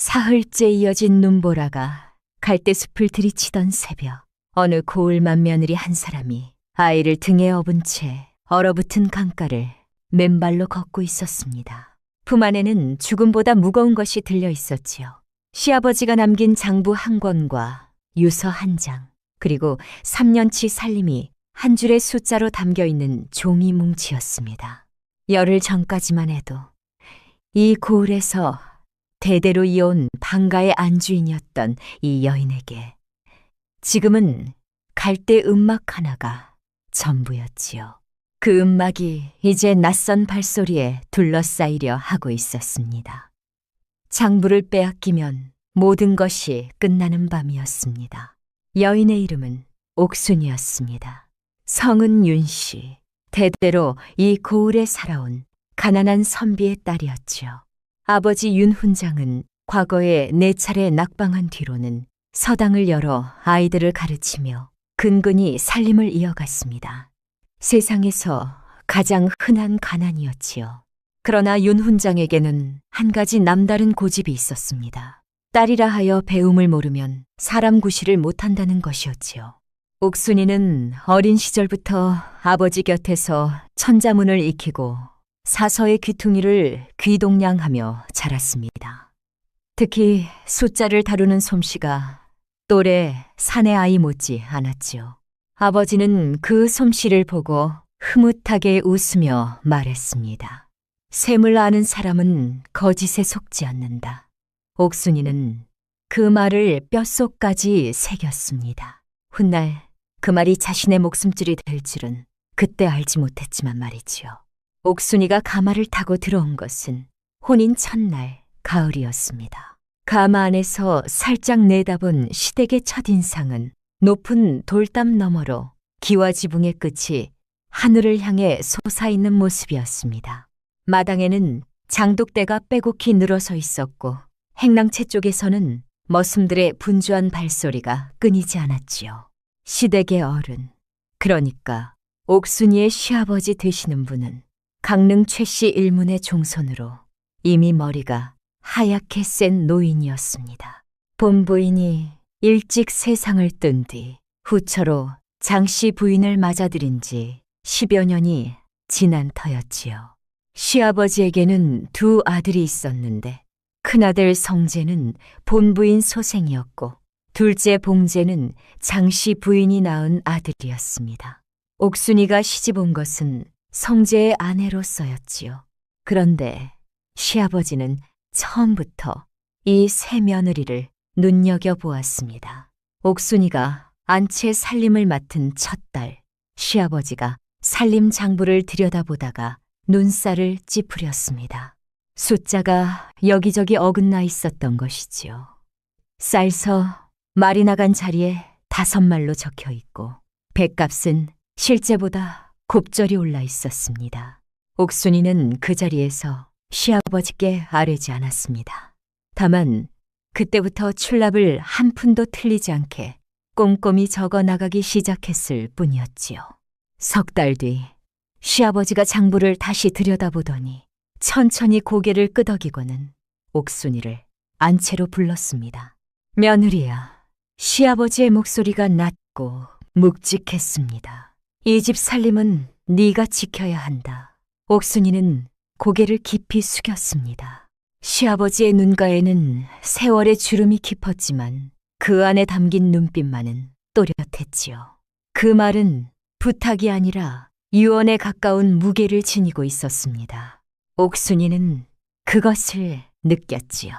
사흘째 이어진 눈보라가 갈대숲을 들이치던 새벽, 어느 고을만 며느리 한 사람이 아이를 등에 업은 채 얼어붙은 강가를 맨발로 걷고 있었습니다. 품 안에는 죽음보다 무거운 것이 들려 있었지요. 시아버지가 남긴 장부 한 권과 유서 한 장, 그리고 3년치 살림이 한 줄의 숫자로 담겨있는 종이 뭉치였습니다. 열흘 전까지만 해도 이 고을에서 대대로 이어온 방가의 안주인이었던 이 여인에게 지금은 갈대 음막 하나가 전부였지요. 그 음막이 이제 낯선 발소리에 둘러싸이려 하고 있었습니다. 장부를 빼앗기면 모든 것이 끝나는 밤이었습니다. 여인의 이름은 옥순이었습니다. 성은 윤씨, 대대로 이 고을에 살아온 가난한 선비의 딸이었지요. 아버지 윤훈장은 과거에 4차례 낙방한 뒤로는 서당을 열어 아이들을 가르치며 근근히 살림을 이어갔습니다. 세상에서 가장 흔한 가난이었지요. 그러나 윤훈장에게는 한 가지 남다른 고집이 있었습니다. 딸이라 하여 배움을 모르면 사람 구실을 못한다는 것이었지요. 옥순이는 어린 시절부터 아버지 곁에서 천자문을 익히고 사서의 귀퉁이를 귀동냥하며 자랐습니다. 특히 숫자를 다루는 솜씨가 또래 사내 아이 못지 않았지요. 아버지는 그 솜씨를 보고 흐뭇하게 웃으며 말했습니다. 셈을 아는 사람은 거짓에 속지 않는다. 옥순이는 그 말을 뼛속까지 새겼습니다. 훗날 그 말이 자신의 목숨줄이 될 줄은 그때 알지 못했지만 말이지요. 옥순이가 가마를 타고 들어온 것은 혼인 첫날 가을이었습니다. 가마 안에서 살짝 내다본 시댁의 첫인상은 높은 돌담 너머로 기와 지붕의 끝이 하늘을 향해 솟아있는 모습이었습니다. 마당에는 장독대가 빼곡히 늘어서 있었고 행랑채 쪽에서는 머슴들의 분주한 발소리가 끊이지 않았지요. 시댁의 어른, 그러니까 옥순이의 시아버지 되시는 분은 강릉 최씨 일문의 종손으로 이미 머리가 하얗게 센 노인이었습니다. 본부인이 일찍 세상을 뜬 뒤 후처로 장씨 부인을 맞아들인 지 10여 년이 지난 터였지요. 시아버지에게는 2 아들이 있었는데 큰아들 성재는 본부인 소생이었고 둘째 봉재는 장씨 부인이 낳은 아들이었습니다. 옥순이가 시집 온 것은 성재의 아내로서였지요. 그런데 시아버지는 처음부터 이 새 며느리를 눈여겨보았습니다. 옥순이가 안채 살림을 맡은 첫 달, 시아버지가 살림 장부를 들여다보다가 눈살을 찌푸렸습니다. 숫자가 여기저기 어긋나 있었던 것이지요. 쌀서 말이 나간 자리에 5말로 적혀 있고 뱃값은 실제보다 곱절이 올라 있었습니다. 옥순이는 그 자리에서 시아버지께 아뢰지 않았습니다. 다만 그때부터 출납을 한 푼도 틀리지 않게 꼼꼼히 적어 나가기 시작했을 뿐이었지요. 3달 뒤 시아버지가 장부를 다시 들여다보더니 천천히 고개를 끄덕이고는 옥순이를 안채로 불렀습니다. 며느리야, 시아버지의 목소리가 낮고 묵직했습니다. 이 집 살림은 네가 지켜야 한다. 옥순이는 고개를 깊이 숙였습니다. 시아버지의 눈가에는 세월의 주름이 깊었지만 그 안에 담긴 눈빛만은 또렷했지요. 그 말은 부탁이 아니라 유언에 가까운 무게를 지니고 있었습니다. 옥순이는 그것을 느꼈지요.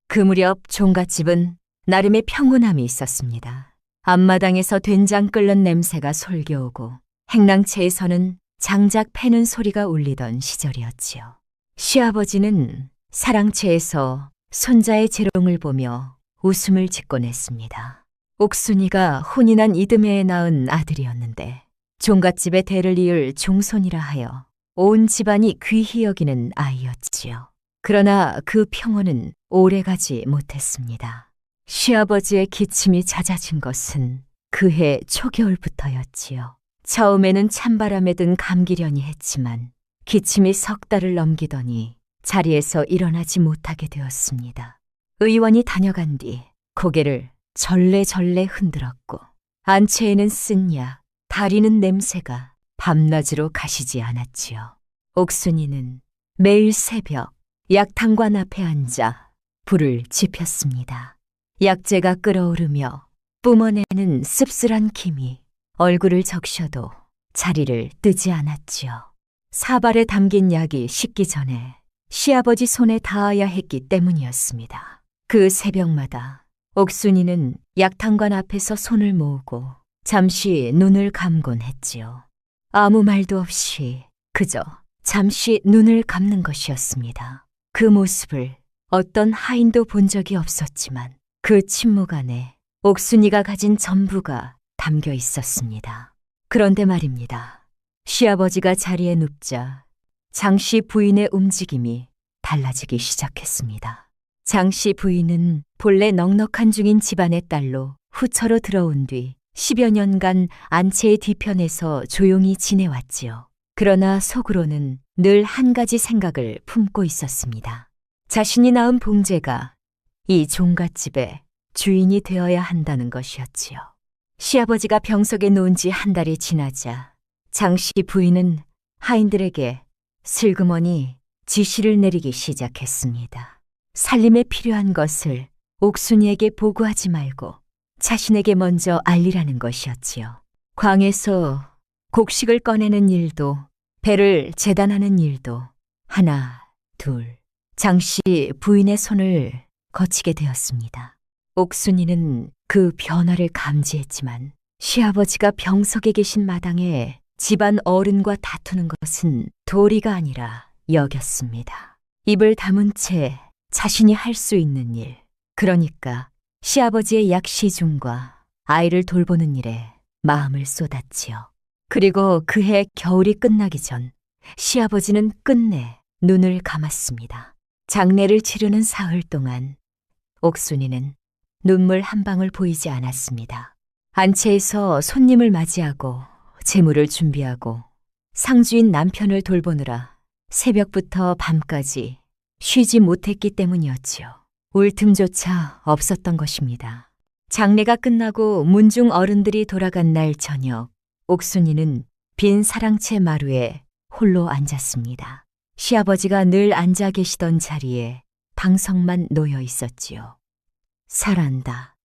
그 무렵 종갓집은 나름의 평온함이 있었습니다. 앞마당에서 된장 끓는 냄새가 솔겨오고 행랑채에서는 장작 패는 소리가 울리던 시절이었지요. 시아버지는 사랑채에서 손자의 재롱을 보며 웃음을 짓곤 했습니다. 옥순이가 혼인한 이듬해에 낳은 아들이었는데 종갓집의 대를 이을 종손이라 하여 온 집안이 귀히 여기는 아이였지요. 그러나 그 평온은 오래가지 못했습니다. 시아버지의 기침이 잦아진 것은 그해 초겨울부터였지요. 처음에는 찬바람에 든 감기련이 했지만 기침이 3달을 넘기더니 자리에서 일어나지 못하게 되었습니다. 의원이 다녀간 뒤 고개를 절레절레 흔들었고 안채에는 쓴 약, 다리는 냄새가 밤낮으로 가시지 않았지요. 옥순이는 매일 새벽 약탕관 앞에 앉아 불을 지폈습니다. 약재가 끓어오르며 뿜어내는 씁쓸한 김이 얼굴을 적셔도 자리를 뜨지 않았지요. 사발에 담긴 약이 식기 전에 시아버지 손에 닿아야 했기 때문이었습니다. 그 새벽마다 옥순이는 약탕관 앞에서 손을 모으고 잠시 눈을 감곤 했지요. 아무 말도 없이 그저 잠시 눈을 감는 것이었습니다. 그 모습을 어떤 하인도 본 적이 없었지만 그 침묵 안에 옥순이가 가진 전부가 담겨 있었습니다. 그런데 말입니다. 시아버지가 자리에 눕자 장씨 부인의 움직임이 달라지기 시작했습니다. 장씨 부인은 본래 넉넉한 중인 집안의 딸로 후처로 들어온 뒤 10여 년간 안채의 뒤편에서 조용히 지내왔지요. 그러나 속으로는 늘 한 가지 생각을 품고 있었습니다. 자신이 낳은 봉제가 이 종갓집의 주인이 되어야 한다는 것이었지요. 시아버지가 병석에 놓은 지 한 달이 지나자 장씨 부인은 하인들에게 슬그머니 지시를 내리기 시작했습니다. 살림에 필요한 것을 옥순이에게 보고하지 말고 자신에게 먼저 알리라는 것이었지요. 광에서 곡식을 꺼내는 일도 배를 재단하는 일도 하나, 둘, 장씨 부인의 손을 거치게 되었습니다. 옥순이는 그 변화를 감지했지만 시아버지가 병석에 계신 마당에 집안 어른과 다투는 것은 도리가 아니라 여겼습니다. 입을 다문 채 자신이 할 수 있는 일, 그러니까 시아버지의 약시중과 아이를 돌보는 일에 마음을 쏟았지요. 그리고 그해 겨울이 끝나기 전 시아버지는 끝내 눈을 감았습니다. 장례를 치르는 사흘 동안 옥순이는 눈물 한 방울 보이지 않았습니다. 안채에서 손님을 맞이하고 재물을 준비하고 상주인 남편을 돌보느라 새벽부터 밤까지 쉬지 못했기 때문이었지요. 울 틈조차 없었던 것입니다. 장례가 끝나고 문중 어른들이 돌아간 날 저녁, 옥순이는 빈 사랑채 마루에 홀로 앉았습니다. 시아버지가 늘 앉아 계시던 자리에 방석만 놓여 있었지요. 살아난다.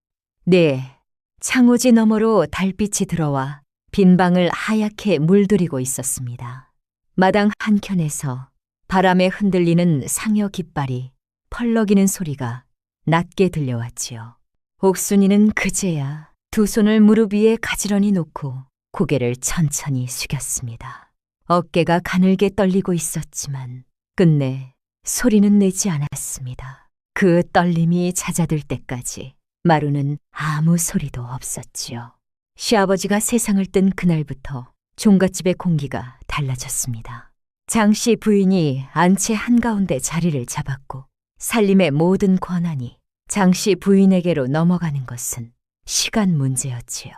네, 창호지 너머로 달빛이 들어와 빈 방을 하얗게 물들이고 있었습니다. 마당 한켠에서 바람에 흔들리는 상여 깃발이 펄럭이는 소리가 낮게 들려왔지요. 옥순이는 그제야 두 손을 무릎 위에 가지런히 놓고 고개를 천천히 숙였습니다. 어깨가 가늘게 떨리고 있었지만 끝내 소리는 내지 않았습니다. 그 떨림이 잦아들 때까지 마루는 아무 소리도 없었지요. 시아버지가 세상을 뜬 그날부터 종갓집의 공기가 달라졌습니다. 장씨 부인이 안채 한가운데 자리를 잡았고 살림의 모든 권한이 장씨 부인에게로 넘어가는 것은 시간 문제였지요.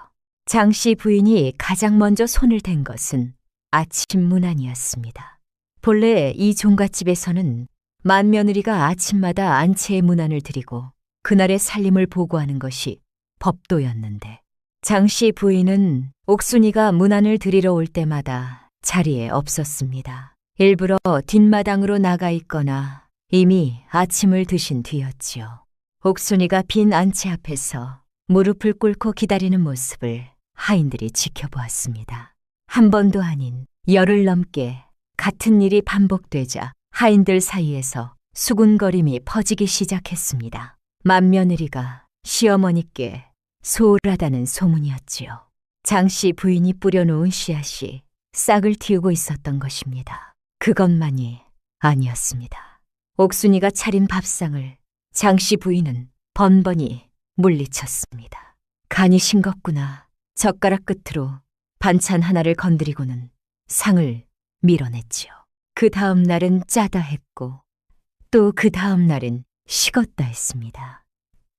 장씨 부인이 가장 먼저 손을 댄 것은 아침 문안이었습니다. 본래 이 종갓집에서는 맏며느리가 아침마다 안채의 문안을 드리고 그날의 살림을 보고하는 것이 법도였는데 장씨 부인은 옥순이가 문안을 드리러 올 때마다 자리에 없었습니다. 일부러 뒷마당으로 나가 있거나 이미 아침을 드신 뒤였지요. 옥순이가 빈 안채 앞에서 무릎을 꿇고 기다리는 모습을 하인들이 지켜보았습니다. 한 번도 아닌 열흘 넘게 같은 일이 반복되자 하인들 사이에서 수군거림이 퍼지기 시작했습니다. 맏며느리가 시어머니께 소홀하다는 소문이었지요. 장씨 부인이 뿌려놓은 씨앗이 싹을 틔우고 있었던 것입니다. 그것만이 아니었습니다. 옥순이가 차린 밥상을 장씨 부인은 번번이 물리쳤습니다. 간이 싱겁구나. 젓가락 끝으로 반찬 하나를 건드리고는 상을 밀어냈지요. 그 다음 날은 짜다 했고 또 그 다음 날은 식었다 했습니다.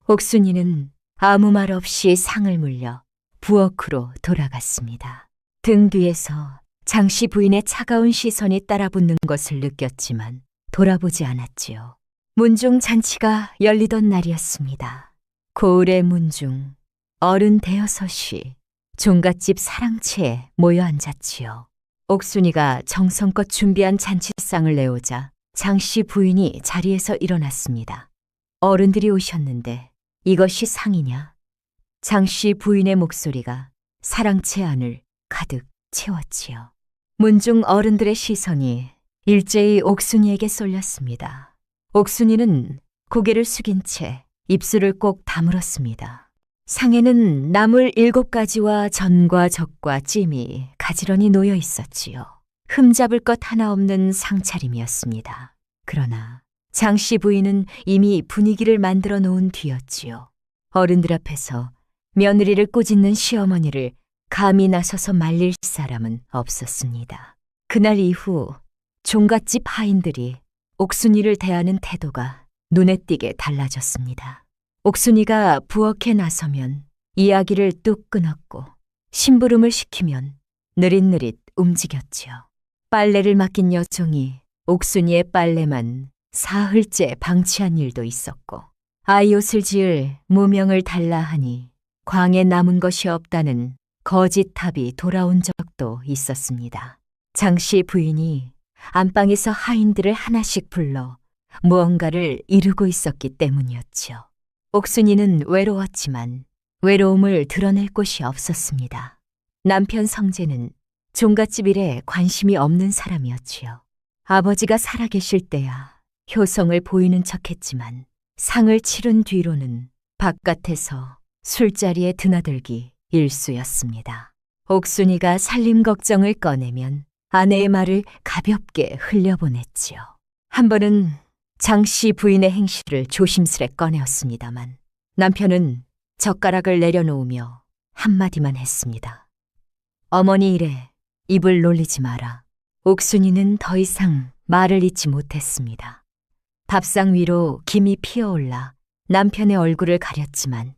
옥순이는 아무 말 없이 상을 물려 부엌으로 돌아갔습니다. 등 뒤에서 장씨 부인의 차가운 시선이 따라붙는 것을 느꼈지만 돌아보지 않았지요. 문중 잔치가 열리던 날이었습니다. 고을의 문중, 어른 대여섯이 종갓집 사랑채에 모여 앉았지요. 옥순이가 정성껏 준비한 잔치상을 내오자 장씨 부인이 자리에서 일어났습니다. 어른들이 오셨는데 이것이 상이냐? 장씨 부인의 목소리가 사랑채 안을 가득 채웠지요. 문중 어른들의 시선이 일제히 옥순이에게 쏠렸습니다. 옥순이는 고개를 숙인 채 입술을 꼭 다물었습니다. 상에는 나물 7가지와 전과 젓과 찜이 가지런히 놓여 있었지요. 흠잡을 것 하나 없는 상차림이었습니다. 그러나 장씨 부인은 이미 분위기를 만들어 놓은 뒤였지요. 어른들 앞에서 며느리를 꾸짖는 시어머니를 감히 나서서 말릴 사람은 없었습니다. 그날 이후 종갓집 하인들이 옥순이를 대하는 태도가 눈에 띄게 달라졌습니다. 옥순이가 부엌에 나서면 이야기를 뚝 끊었고 심부름을 시키면 느릿느릿 움직였지요. 빨래를 맡긴 여종이 옥순이의 빨래만 사흘째 방치한 일도 있었고 아이 옷을 지을 무명을 달라 하니 광에 남은 것이 없다는 거짓답이 돌아온 적도 있었습니다. 장씨 부인이 안방에서 하인들을 하나씩 불러 무언가를 이루고 있었기 때문이었지요. 옥순이는 외로웠지만 외로움을 드러낼 곳이 없었습니다. 남편 성재는 종갓집 일에 관심이 없는 사람이었지요. 아버지가 살아계실 때야 효성을 보이는 척했지만 상을 치른 뒤로는 바깥에서 술자리에 드나들기 일쑤였습니다. 옥순이가 살림 걱정을 꺼내면 아내의 말을 가볍게 흘려보냈지요. 한 번은 장씨 부인의 행실을 조심스레 꺼내었습니다만 남편은 젓가락을 내려놓으며 한마디만 했습니다. 어머니 일에 입을 놀리지 마라. 옥순이는 더 이상 말을 잇지 못했습니다. 밥상 위로 김이 피어올라 남편의 얼굴을 가렸지만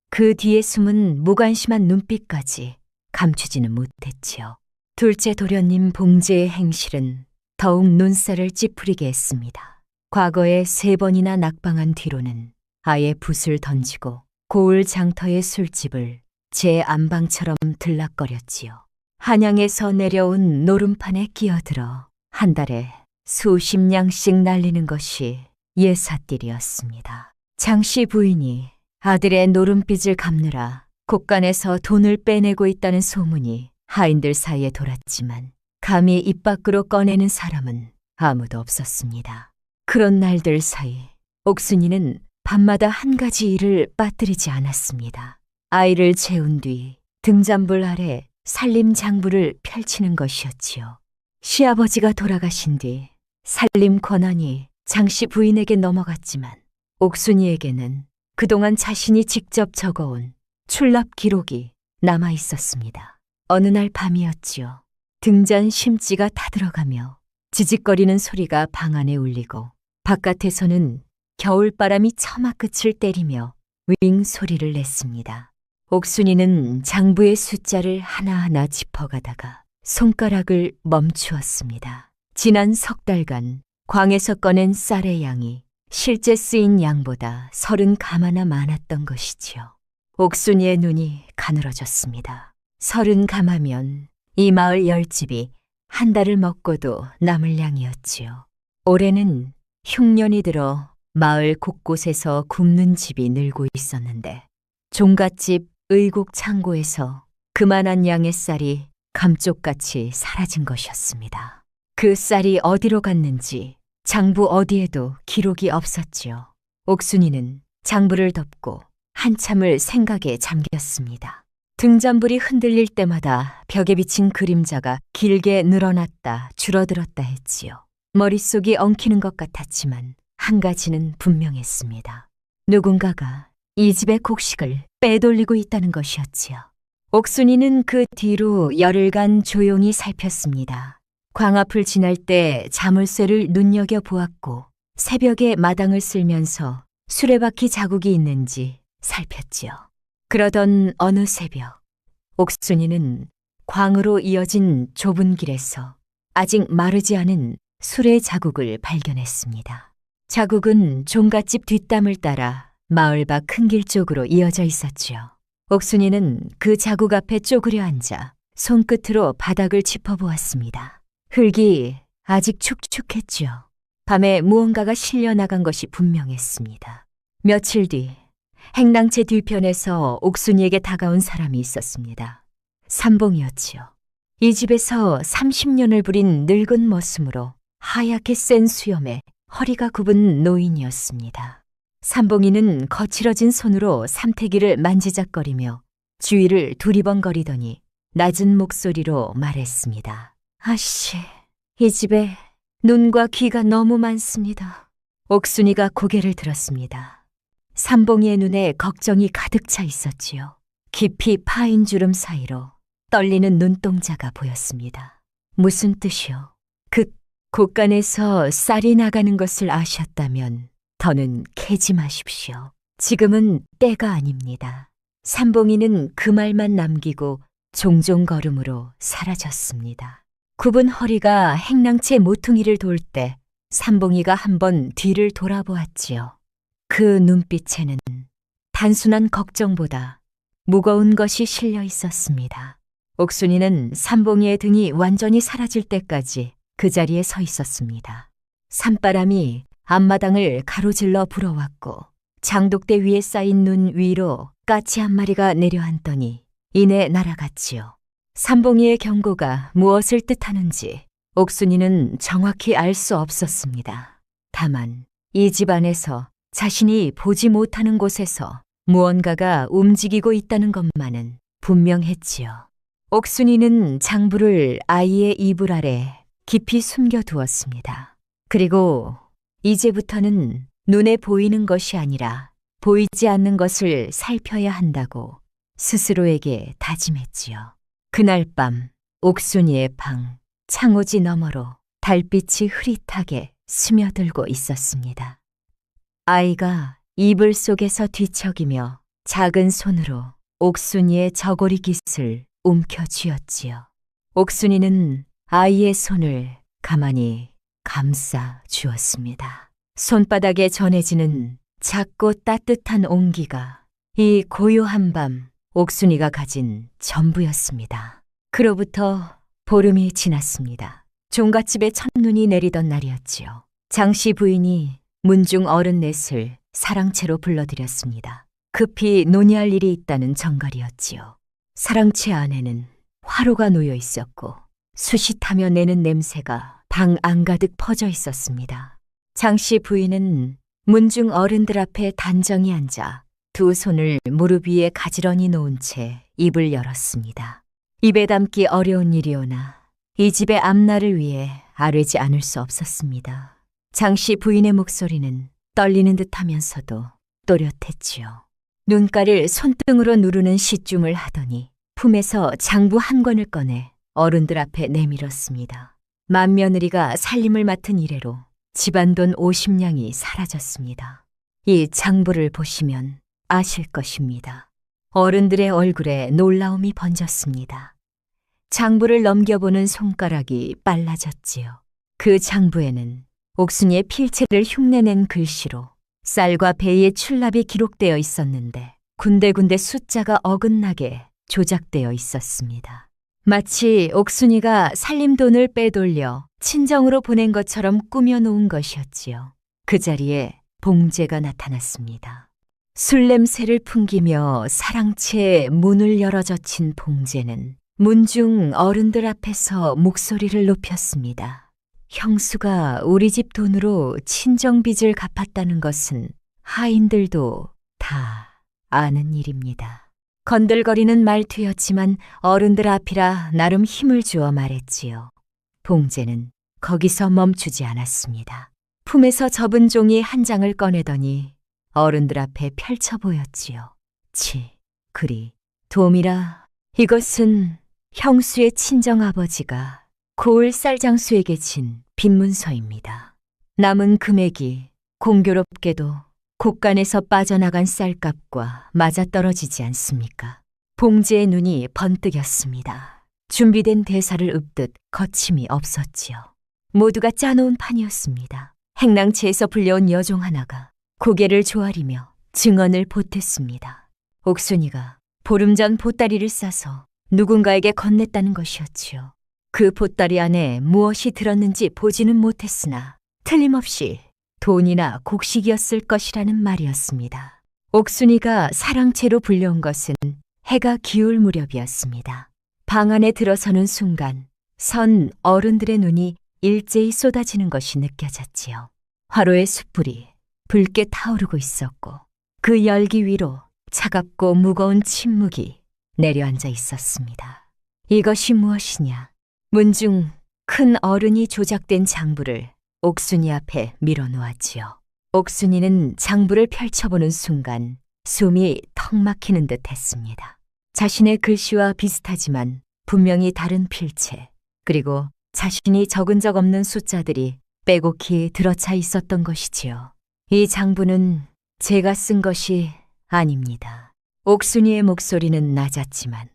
그 뒤에 숨은 무관심한 눈빛까지 감추지는 못했지요. 둘째 도련님 봉제의 행실은 더욱 눈살을 찌푸리게 했습니다. 과거에 3번이나 낙방한 뒤로는 아예 붓을 던지고 고을 장터의 술집을 제 안방처럼 들락거렸지요. 한양에서 내려온 노름판에 끼어들어 한 달에 수십 냥씩 날리는 것이 예삿딜이었습니다. 장씨 부인이 아들의 노름빚을 갚느라 곳간에서 돈을 빼내고 있다는 소문이 하인들 사이에 돌았지만 감히 입 밖으로 꺼내는 사람은 아무도 없었습니다. 그런 날들 사이 옥순이는 밤마다 한 가지 일을 빠뜨리지 않았습니다. 아이를 재운 뒤 등잔불 아래 살림 장부를 펼치는 것이었지요. 시아버지가 돌아가신 뒤 살림 권한이 장씨 부인에게 넘어갔지만 옥순이에게는 그동안 자신이 직접 적어온 출납 기록이 남아 있었습니다. 어느 날 밤이었지요. 등잔 심지가 타들어가며 지직거리는 소리가 방 안에 울리고 바깥에서는 겨울바람이 처마 끝을 때리며 윙 소리를 냈습니다. 옥순이는 장부의 숫자를 하나하나 짚어가다가 손가락을 멈추었습니다. 지난 석 달간 광에서 꺼낸 쌀의 양이 실제 쓰인 양보다 30가마나 많았던 것이지요. 옥순이의 눈이 가늘어졌습니다. 30가마면 이 마을 10집이 한 달을 먹고도 남을 양이었지요. 올해는 흉년이 들어 마을 곳곳에서 굶는 집이 늘고 있었는데 종갓집 의곡 창고에서 그만한 양의 쌀이 감쪽같이 사라진 것이었습니다. 그 쌀이 어디로 갔는지 장부 어디에도 기록이 없었지요. 옥순이는 장부를 덮고 한참을 생각에 잠겼습니다. 등잔불이 흔들릴 때마다 벽에 비친 그림자가 길게 늘어났다 줄어들었다 했지요. 머릿속이 엉키는 것 같았지만 한 가지는 분명했습니다. 누군가가 이 집의 곡식을 빼돌리고 있다는 것이었지요. 옥순이는 그 뒤로 열흘간 조용히 살폈습니다. 광 앞을 지날 때 자물쇠를 눈여겨보았고 새벽에 마당을 쓸면서 수레바퀴 자국이 있는지 살폈지요. 그러던 어느 새벽 옥순이는 광으로 이어진 좁은 길에서 아직 마르지 않은 수레 자국을 발견했습니다. 자국은 종갓집 뒷담을 따라 마을 밖 큰 길 쪽으로 이어져 있었지요. 옥순이는 그 자국 앞에 쪼그려 앉아 손끝으로 바닥을 짚어보았습니다. 흙이 아직 축축했지요. 밤에 무언가가 실려 나간 것이 분명했습니다. 며칠 뒤 행랑채 뒤편에서 옥순이에게 다가온 사람이 있었습니다. 삼봉이었지요. 이 집에서 30년을 부린 늙은 머슴으로 하얗게 센 수염에 허리가 굽은 노인이었습니다. 삼봉이는 거칠어진 손으로 삼태기를 만지작거리며 주위를 두리번거리더니 낮은 목소리로 말했습니다. 아씨, 이 집에 눈과 귀가 너무 많습니다. 옥순이가 고개를 들었습니다. 삼봉이의 눈에 걱정이 가득 차 있었지요. 깊이 파인 주름 사이로 떨리는 눈동자가 보였습니다. 무슨 뜻이요? 그 곳간에서 쌀이 나가는 것을 아셨다면 더는 캐지 마십시오. 지금은 때가 아닙니다. 삼봉이는 그 말만 남기고 종종 걸음으로 사라졌습니다. 굽은 허리가 행랑채 모퉁이를 돌 때 삼봉이가 한번 뒤를 돌아보았지요. 그 눈빛에는 단순한 걱정보다 무거운 것이 실려 있었습니다. 옥순이는 삼봉이의 등이 완전히 사라질 때까지 그 자리에 서 있었습니다. 산바람이 앞마당을 가로질러 불어왔고 장독대 위에 쌓인 눈 위로 까치 한 마리가 내려앉더니 이내 날아갔지요. 삼봉이의 경고가 무엇을 뜻하는지 옥순이는 정확히 알 수 없었습니다. 다만 이 집 안에서 자신이 보지 못하는 곳에서 무언가가 움직이고 있다는 것만은 분명했지요. 옥순이는 장부를 아이의 이불 아래 깊이 숨겨두었습니다. 그리고 이제부터는 눈에 보이는 것이 아니라 보이지 않는 것을 살펴야 한다고 스스로에게 다짐했지요. 그날 밤 옥순이의 방 창호지 너머로 달빛이 흐릿하게 스며들고 있었습니다. 아이가 이불 속에서 뒤척이며 작은 손으로 옥순이의 저고리 깃을 움켜쥐었지요. 옥순이는 아이의 손을 가만히 감싸 주었습니다. 손바닥에 전해지는 작고 따뜻한 온기가 이 고요한 밤 옥순이가 가진 전부였습니다. 그로부터 보름이 지났습니다. 종갓집에 첫눈이 내리던 날이었지요. 장씨 부인이 문중 어른 넷을 사랑채로 불러들였습니다. 급히 논의할 일이 있다는 정갈이었지요. 사랑채 안에는 화로가 놓여 있었고 수시타며 내는 냄새가 방 안가득 퍼져 있었습니다. 장씨 부인은 문중 어른들 앞에 단정히 앉아 두 손을 무릎 위에 가지런히 놓은 채 입을 열었습니다. 입에 담기 어려운 일이오나 이 집의 앞날을 위해 아뢰지 않을 수 없었습니다. 장씨 부인의 목소리는 떨리는 듯하면서도 또렷했지요. 눈가를 손등으로 누르는 시춤을 하더니 품에서 장부 한 권을 꺼내 어른들 앞에 내밀었습니다. 맏며느리가 살림을 맡은 이래로 집안돈 50냥이 사라졌습니다. 이 장부를 보시면 아실 것입니다. 어른들의 얼굴에 놀라움이 번졌습니다. 장부를 넘겨보는 손가락이 빨라졌지요. 그 장부에는 옥순이의 필체를 흉내낸 글씨로 쌀과 배의 출납이 기록되어 있었는데 군데군데 숫자가 어긋나게 조작되어 있었습니다. 마치 옥순이가 살림돈을 빼돌려 친정으로 보낸 것처럼 꾸며놓은 것이었지요. 그 자리에 봉제가 나타났습니다. 술 냄새를 풍기며 사랑채 문을 열어 젖힌 봉제는 문중 어른들 앞에서 목소리를 높였습니다. 형수가 우리 집 돈으로 친정빚을 갚았다는 것은 하인들도 다 아는 일입니다. 건들거리는 말투였지만 어른들 앞이라 나름 힘을 주어 말했지요. 봉제는 거기서 멈추지 않았습니다. 품에서 접은 종이 한 장을 꺼내더니 어른들 앞에 펼쳐 보였지요. 그리 돔이라 이것은 형수의 친정아버지가 고을 쌀장수에게 진 빈문서입니다. 남은 금액이 공교롭게도 곳간에서 빠져나간 쌀값과 맞아떨어지지 않습니까? 봉제의 눈이 번뜩였습니다. 준비된 대사를 읊듯 거침이 없었지요. 모두가 짜놓은 판이었습니다. 행랑채에서 불려온 여종 하나가 고개를 조아리며 증언을 보탰습니다. 옥순이가 보름 전 보따리를 싸서 누군가에게 건넸다는 것이었지요. 그 보따리 안에 무엇이 들었는지 보지는 못했으나 틀림없이 돈이나 곡식이었을 것이라는 말이었습니다. 옥순이가 사랑채로 불려온 것은 해가 기울 무렵이었습니다. 방 안에 들어서는 순간 선 어른들의 눈이 일제히 쏟아지는 것이 느껴졌지요. 화로의 숯불이 붉게 타오르고 있었고 그 열기 위로 차갑고 무거운 침묵이 내려앉아 있었습니다. 이것이 무엇이냐? 문중 큰 어른이 조작된 장부를 옥순이 앞에 밀어놓았지요. 옥순이는 장부를 펼쳐보는 순간 숨이 턱 막히는 듯 했습니다. 자신의 글씨와 비슷하지만 분명히 다른 필체, 그리고 자신이 적은 적 없는 숫자들이 빼곡히 들어차 있었던 것이지요. 이 장부는 제가 쓴 것이 아닙니다. 옥순이의 목소리는 낮았지만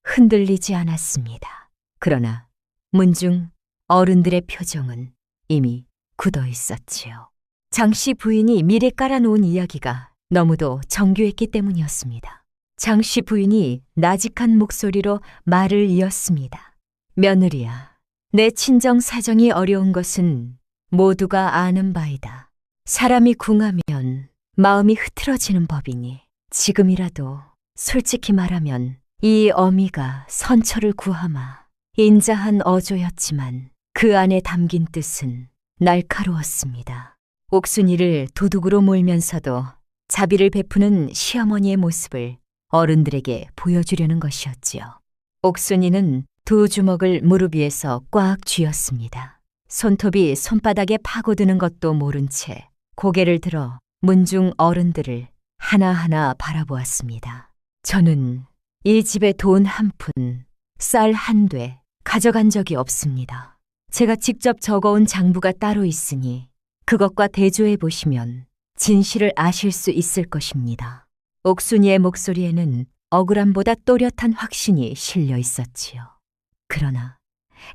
흔들리지 않았습니다. 그러나 문중 어른들의 표정은 이미 굳어 있었지요. 장씨 부인이 미리 깔아놓은 이야기가 너무도 정교했기 때문이었습니다. 장씨 부인이 나직한 목소리로 말을 이었습니다. 며느리야, 내 친정 사정이 어려운 것은 모두가 아는 바이다. 사람이 궁하면 마음이 흐트러지는 법이니 지금이라도 솔직히 말하면 이 어미가 선처를 구하마 인자한 어조였지만 그 안에 담긴 뜻은 날카로웠습니다. 옥순이를 도둑으로 몰면서도 자비를 베푸는 시어머니의 모습을 어른들에게 보여주려는 것이었지요. 옥순이는 두 주먹을 무릎 위에서 꽉 쥐었습니다. 손톱이 손바닥에 파고드는 것도 모른 채 고개를 들어 문중 어른들을 하나하나 바라보았습니다. 저는 이 집에 돈 한 푼, 쌀 한 돼 가져간 적이 없습니다. 제가 직접 적어온 장부가 따로 있으니 그것과 대조해 보시면 진실을 아실 수 있을 것입니다. 옥순이의 목소리에는 억울함보다 또렷한 확신이 실려 있었지요. 그러나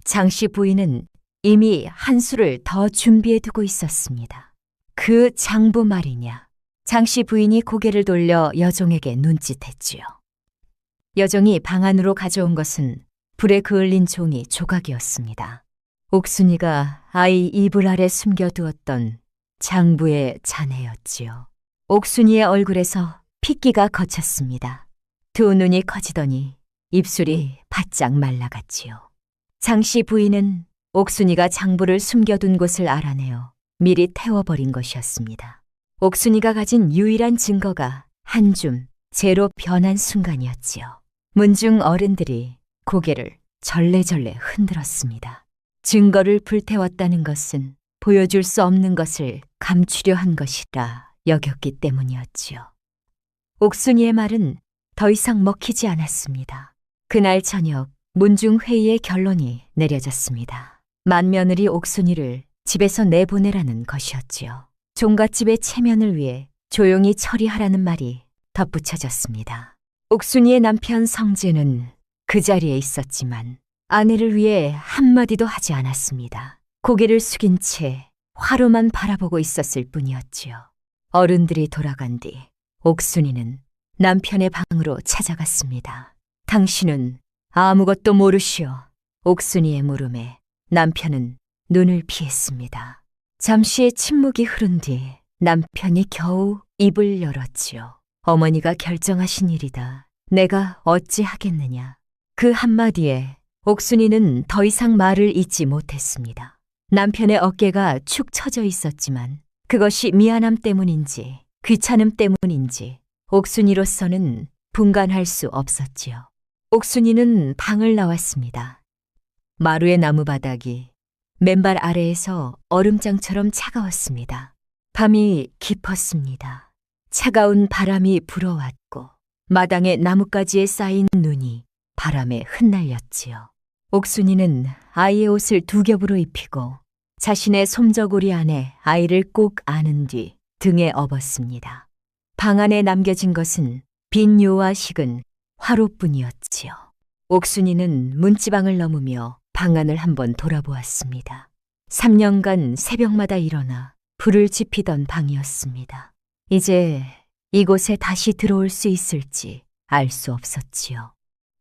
장씨 부인은 이미 한 수를 더 준비해 두고 있었습니다. 그 장부 말이냐? 장씨 부인이 고개를 돌려 여종에게 눈짓했지요. 여종이 방 안으로 가져온 것은 불에 그을린 종이 조각이었습니다. 옥순이가 아이 이불 아래 숨겨두었던 장부의 잔해였지요. 옥순이의 얼굴에서 핏기가 거쳤습니다. 두 눈이 커지더니 입술이 바짝 말라갔지요. 장씨 부인은 옥순이가 장부를 숨겨둔 곳을 알아내어 미리 태워버린 것이었습니다. 옥순이가 가진 유일한 증거가 한 줌 재로 변한 순간이었지요. 문중 어른들이 고개를 절레절레 흔들었습니다. 증거를 불태웠다는 것은 보여줄 수 없는 것을 감추려 한 것이라 여겼기 때문이었지요. 옥순이의 말은 더 이상 먹히지 않았습니다. 그날 저녁 문중 회의의 결론이 내려졌습니다. 맏며느리 옥순이를 집에서 내보내라는 것이었지요. 종갓집의 체면을 위해 조용히 처리하라는 말이 덧붙여졌습니다. 옥순이의 남편 성재는 그 자리에 있었지만 아내를 위해 한마디도 하지 않았습니다. 고개를 숙인 채 화로만 바라보고 있었을 뿐이었지요. 어른들이 돌아간 뒤 옥순이는 남편의 방으로 찾아갔습니다. 당신은 아무것도 모르시오. 옥순이의 물음에 남편은 눈을 피했습니다. 잠시의 침묵이 흐른 뒤 남편이 겨우 입을 열었지요. 어머니가 결정하신 일이다. 내가 어찌 하겠느냐. 그 한마디에 옥순이는 더 이상 말을 잇지 못했습니다. 남편의 어깨가 축 처져 있었지만 그것이 미안함 때문인지 귀찮음 때문인지 옥순이로서는 분간할 수 없었지요. 옥순이는 방을 나왔습니다. 마루의 나무바닥이 맨발 아래에서 얼음장처럼 차가웠습니다. 밤이 깊었습니다. 차가운 바람이 불어왔고 마당의 나뭇가지에 쌓인 눈이 바람에 흩날렸지요. 옥순이는 아이의 옷을 두 겹으로 입히고 자신의 솜저고리 안에 아이를 꼭 안은 뒤 등에 업었습니다. 방 안에 남겨진 것은 빈 요와 식은 화로뿐이었지요. 옥순이는 문지방을 넘으며 방 안을 한번 돌아보았습니다. 3년간 새벽마다 일어나 불을 지피던 방이었습니다. 이제 이곳에 다시 들어올 수 있을지 알 수 없었지요.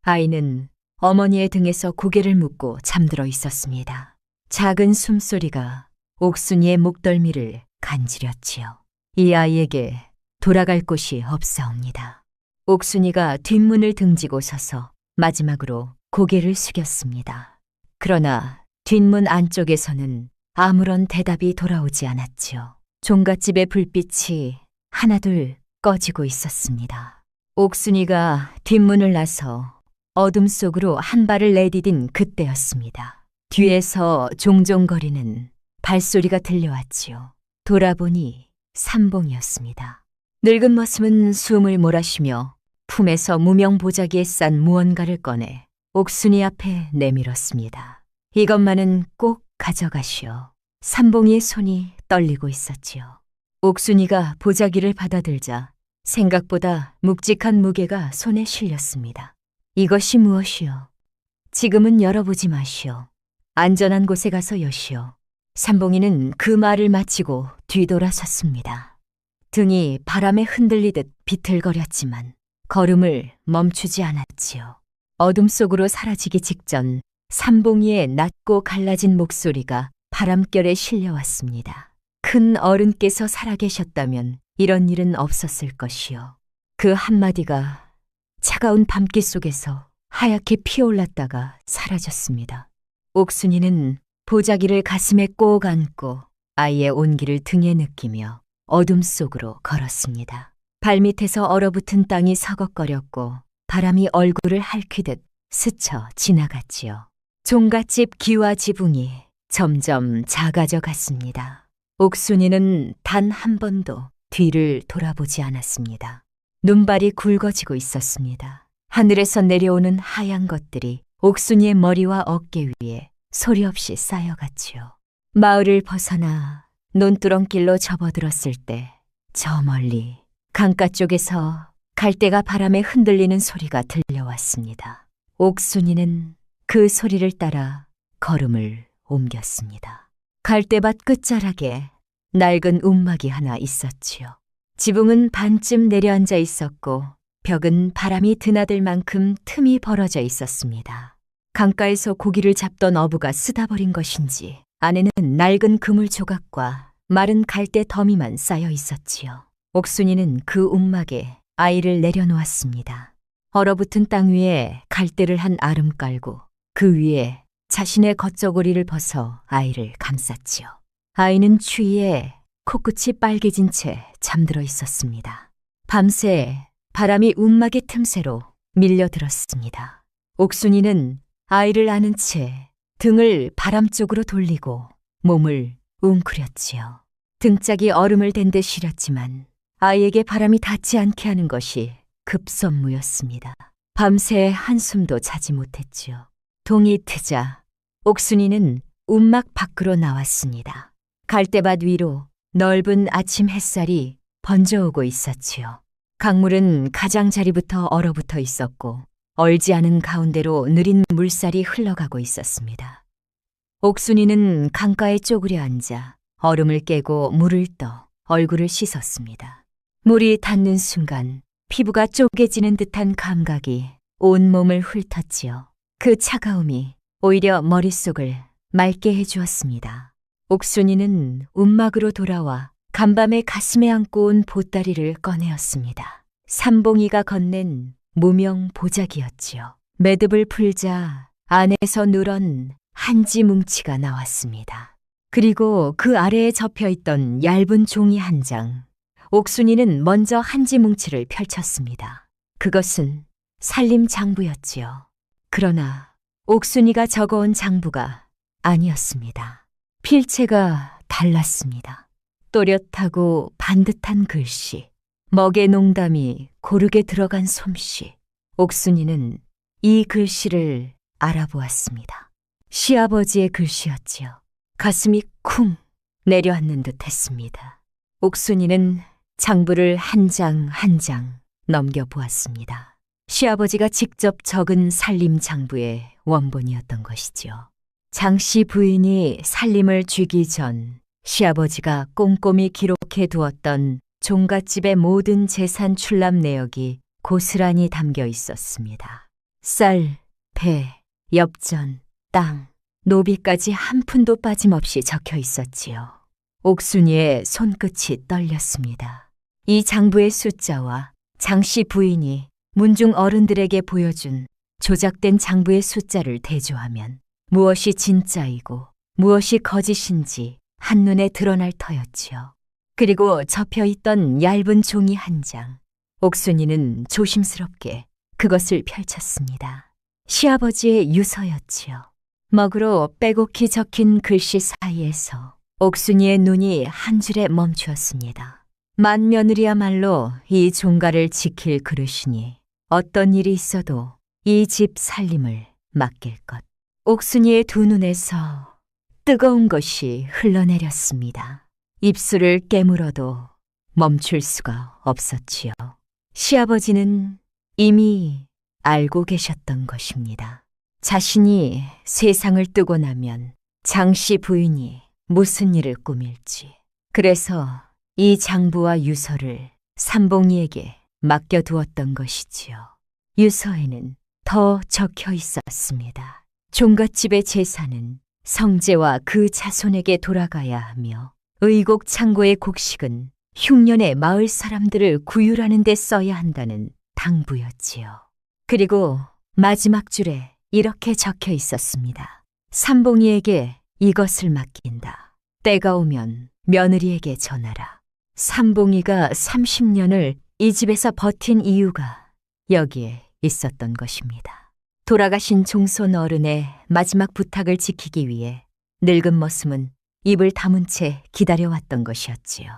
아이는 어머니의 등에서 고개를 묻고 잠들어 있었습니다. 작은 숨소리가 옥순이의 목덜미를 간지렸지요. 이 아이에게 돌아갈 곳이 없사옵니다. 옥순이가 뒷문을 등지고 서서 마지막으로 고개를 숙였습니다. 그러나 뒷문 안쪽에서는 아무런 대답이 돌아오지 않았지요. 종갓집의 불빛이 하나둘 꺼지고 있었습니다. 옥순이가 뒷문을 나서 어둠 속으로 한 발을 내디딘 그때였습니다. 뒤에서 종종거리는 발소리가 들려왔지요. 돌아보니 삼봉이었습니다. 늙은 머슴은 숨을 몰아쉬며 품에서 무명 보자기에 싼 무언가를 꺼내 옥순이 앞에 내밀었습니다. 이것만은 꼭 가져가시오. 삼봉이의 손이 떨리고 있었지요. 옥순이가 보자기를 받아들자 생각보다 묵직한 무게가 손에 실렸습니다. 이것이 무엇이오? 지금은 열어보지 마시오. 안전한 곳에 가서 여시오. 삼봉이는 그 말을 마치고 뒤돌아섰습니다. 등이 바람에 흔들리듯 비틀거렸지만 걸음을 멈추지 않았지요. 어둠 속으로 사라지기 직전 삼봉이의 낮고 갈라진 목소리가 바람결에 실려왔습니다. 큰 어른께서 살아계셨다면 이런 일은 없었을 것이요. 그 한마디가 차가운 밤길 속에서 하얗게 피어올랐다가 사라졌습니다. 옥순이는 보자기를 가슴에 꼭 안고 아이의 온기를 등에 느끼며 어둠 속으로 걸었습니다. 발밑에서 얼어붙은 땅이 서걱거렸고 바람이 얼굴을 핥히듯 스쳐 지나갔지요. 종갓집 기와 지붕이 점점 작아져 갔습니다. 옥순이는 단 한 번도 뒤를 돌아보지 않았습니다. 눈발이 굵어지고 있었습니다. 하늘에서 내려오는 하얀 것들이 옥순이의 머리와 어깨 위에 소리 없이 쌓여갔지요. 마을을 벗어나 논두렁길로 접어들었을 때 저 멀리 강가 쪽에서 갈대가 바람에 흔들리는 소리가 들려왔습니다. 옥순이는 그 소리를 따라 걸음을 옮겼습니다. 갈대밭 끝자락에 낡은 움막이 하나 있었지요. 지붕은 반쯤 내려앉아 있었고 벽은 바람이 드나들 만큼 틈이 벌어져 있었습니다. 강가에서 고기를 잡던 어부가 쓰다버린 것인지 안에는 낡은 그물 조각과 마른 갈대 더미만 쌓여 있었지요. 옥순이는 그 움막에 아이를 내려놓았습니다. 얼어붙은 땅 위에 갈대를 한 아름 깔고 그 위에 자신의 겉저고리를 벗어 아이를 감쌌지요. 아이는 추위에 코끝이 빨개진 채 잠들어 있었습니다. 밤새 바람이 움막의 틈새로 밀려들었습니다. 옥순이는 아이를 안은 채 등을 바람 쪽으로 돌리고 몸을 웅크렸지요. 등짝이 얼음을 댄 듯 시렸지만 아이에게 바람이 닿지 않게 하는 것이 급선무였습니다. 밤새 한숨도 자지 못했지요. 동이 트자 옥순이는 움막 밖으로 나왔습니다. 갈대밭 위로 넓은 아침 햇살이 번져오고 있었지요. 강물은 가장자리부터 얼어붙어 있었고 얼지 않은 가운데로 느린 물살이 흘러가고 있었습니다. 옥순이는 강가에 쪼그려 앉아 얼음을 깨고 물을 떠 얼굴을 씻었습니다. 물이 닿는 순간 피부가 쪼개지는 듯한 감각이 온 몸을 훑었지요. 그 차가움이 오히려 머릿속을 맑게 해주었습니다. 옥순이는 움막으로 돌아와 간밤에 가슴에 안고 온 보따리를 꺼내었습니다. 삼봉이가 건넨 무명 보자기였지요. 매듭을 풀자 안에서 누런 한지 뭉치가 나왔습니다. 그리고 그 아래에 접혀있던 얇은 종이 한 장. 옥순이는 먼저 한지 뭉치를 펼쳤습니다. 그것은 살림 장부였지요. 그러나 옥순이가 적어온 장부가 아니었습니다. 필체가 달랐습니다. 또렷하고 반듯한 글씨, 먹의 농담이 고르게 들어간 솜씨. 옥순이는 이 글씨를 알아보았습니다. 시아버지의 글씨였지요. 가슴이 쿵 내려앉는 듯 했습니다. 옥순이는 장부를 한 장 한 장 넘겨보았습니다. 시아버지가 직접 적은 살림 장부의 원본이었던 것이지요. 장씨 부인이 살림을 쥐기 전 시아버지가 꼼꼼히 기록해 두었던 종갓집의 모든 재산 출납 내역이 고스란히 담겨 있었습니다. 쌀, 배, 엽전, 땅, 노비까지 한 푼도 빠짐없이 적혀 있었지요. 옥순이의 손끝이 떨렸습니다. 이 장부의 숫자와 장씨 부인이 문중 어른들에게 보여준 조작된 장부의 숫자를 대조하면 무엇이 진짜이고 무엇이 거짓인지 한눈에 드러날 터였지요. 그리고 접혀있던 얇은 종이 한 장. 옥순이는 조심스럽게 그것을 펼쳤습니다. 시아버지의 유서였지요. 먹으로 빼곡히 적힌 글씨 사이에서 옥순이의 눈이 한 줄에 멈추었습니다. 맏며느리야말로 이 종가를 지킬 그릇이니 어떤 일이 있어도 이 집 살림을 맡길 것. 옥순이의 두 눈에서 뜨거운 것이 흘러내렸습니다. 입술을 깨물어도 멈출 수가 없었지요. 시아버지는 이미 알고 계셨던 것입니다. 자신이 세상을 뜨고 나면 장씨 부인이 무슨 일을 꾸밀지. 그래서 이 장부와 유서를 삼봉이에게 맡겨두었던 것이지요. 유서에는 더 적혀 있었습니다. 종갓집의 재산은 성제와 그 자손에게 돌아가야 하며 의곡 창고의 곡식은 흉년의 마을 사람들을 구휼하는 데 써야 한다는 당부였지요. 그리고 마지막 줄에 이렇게 적혀 있었습니다. 삼봉이에게 이것을 맡긴다. 때가 오면 며느리에게 전하라. 삼봉이가 30년을 이 집에서 버틴 이유가 여기에 있었던 것입니다. 돌아가신 종손 어른의 마지막 부탁을 지키기 위해 늙은 머슴은 입을 다문 채 기다려왔던 것이었지요.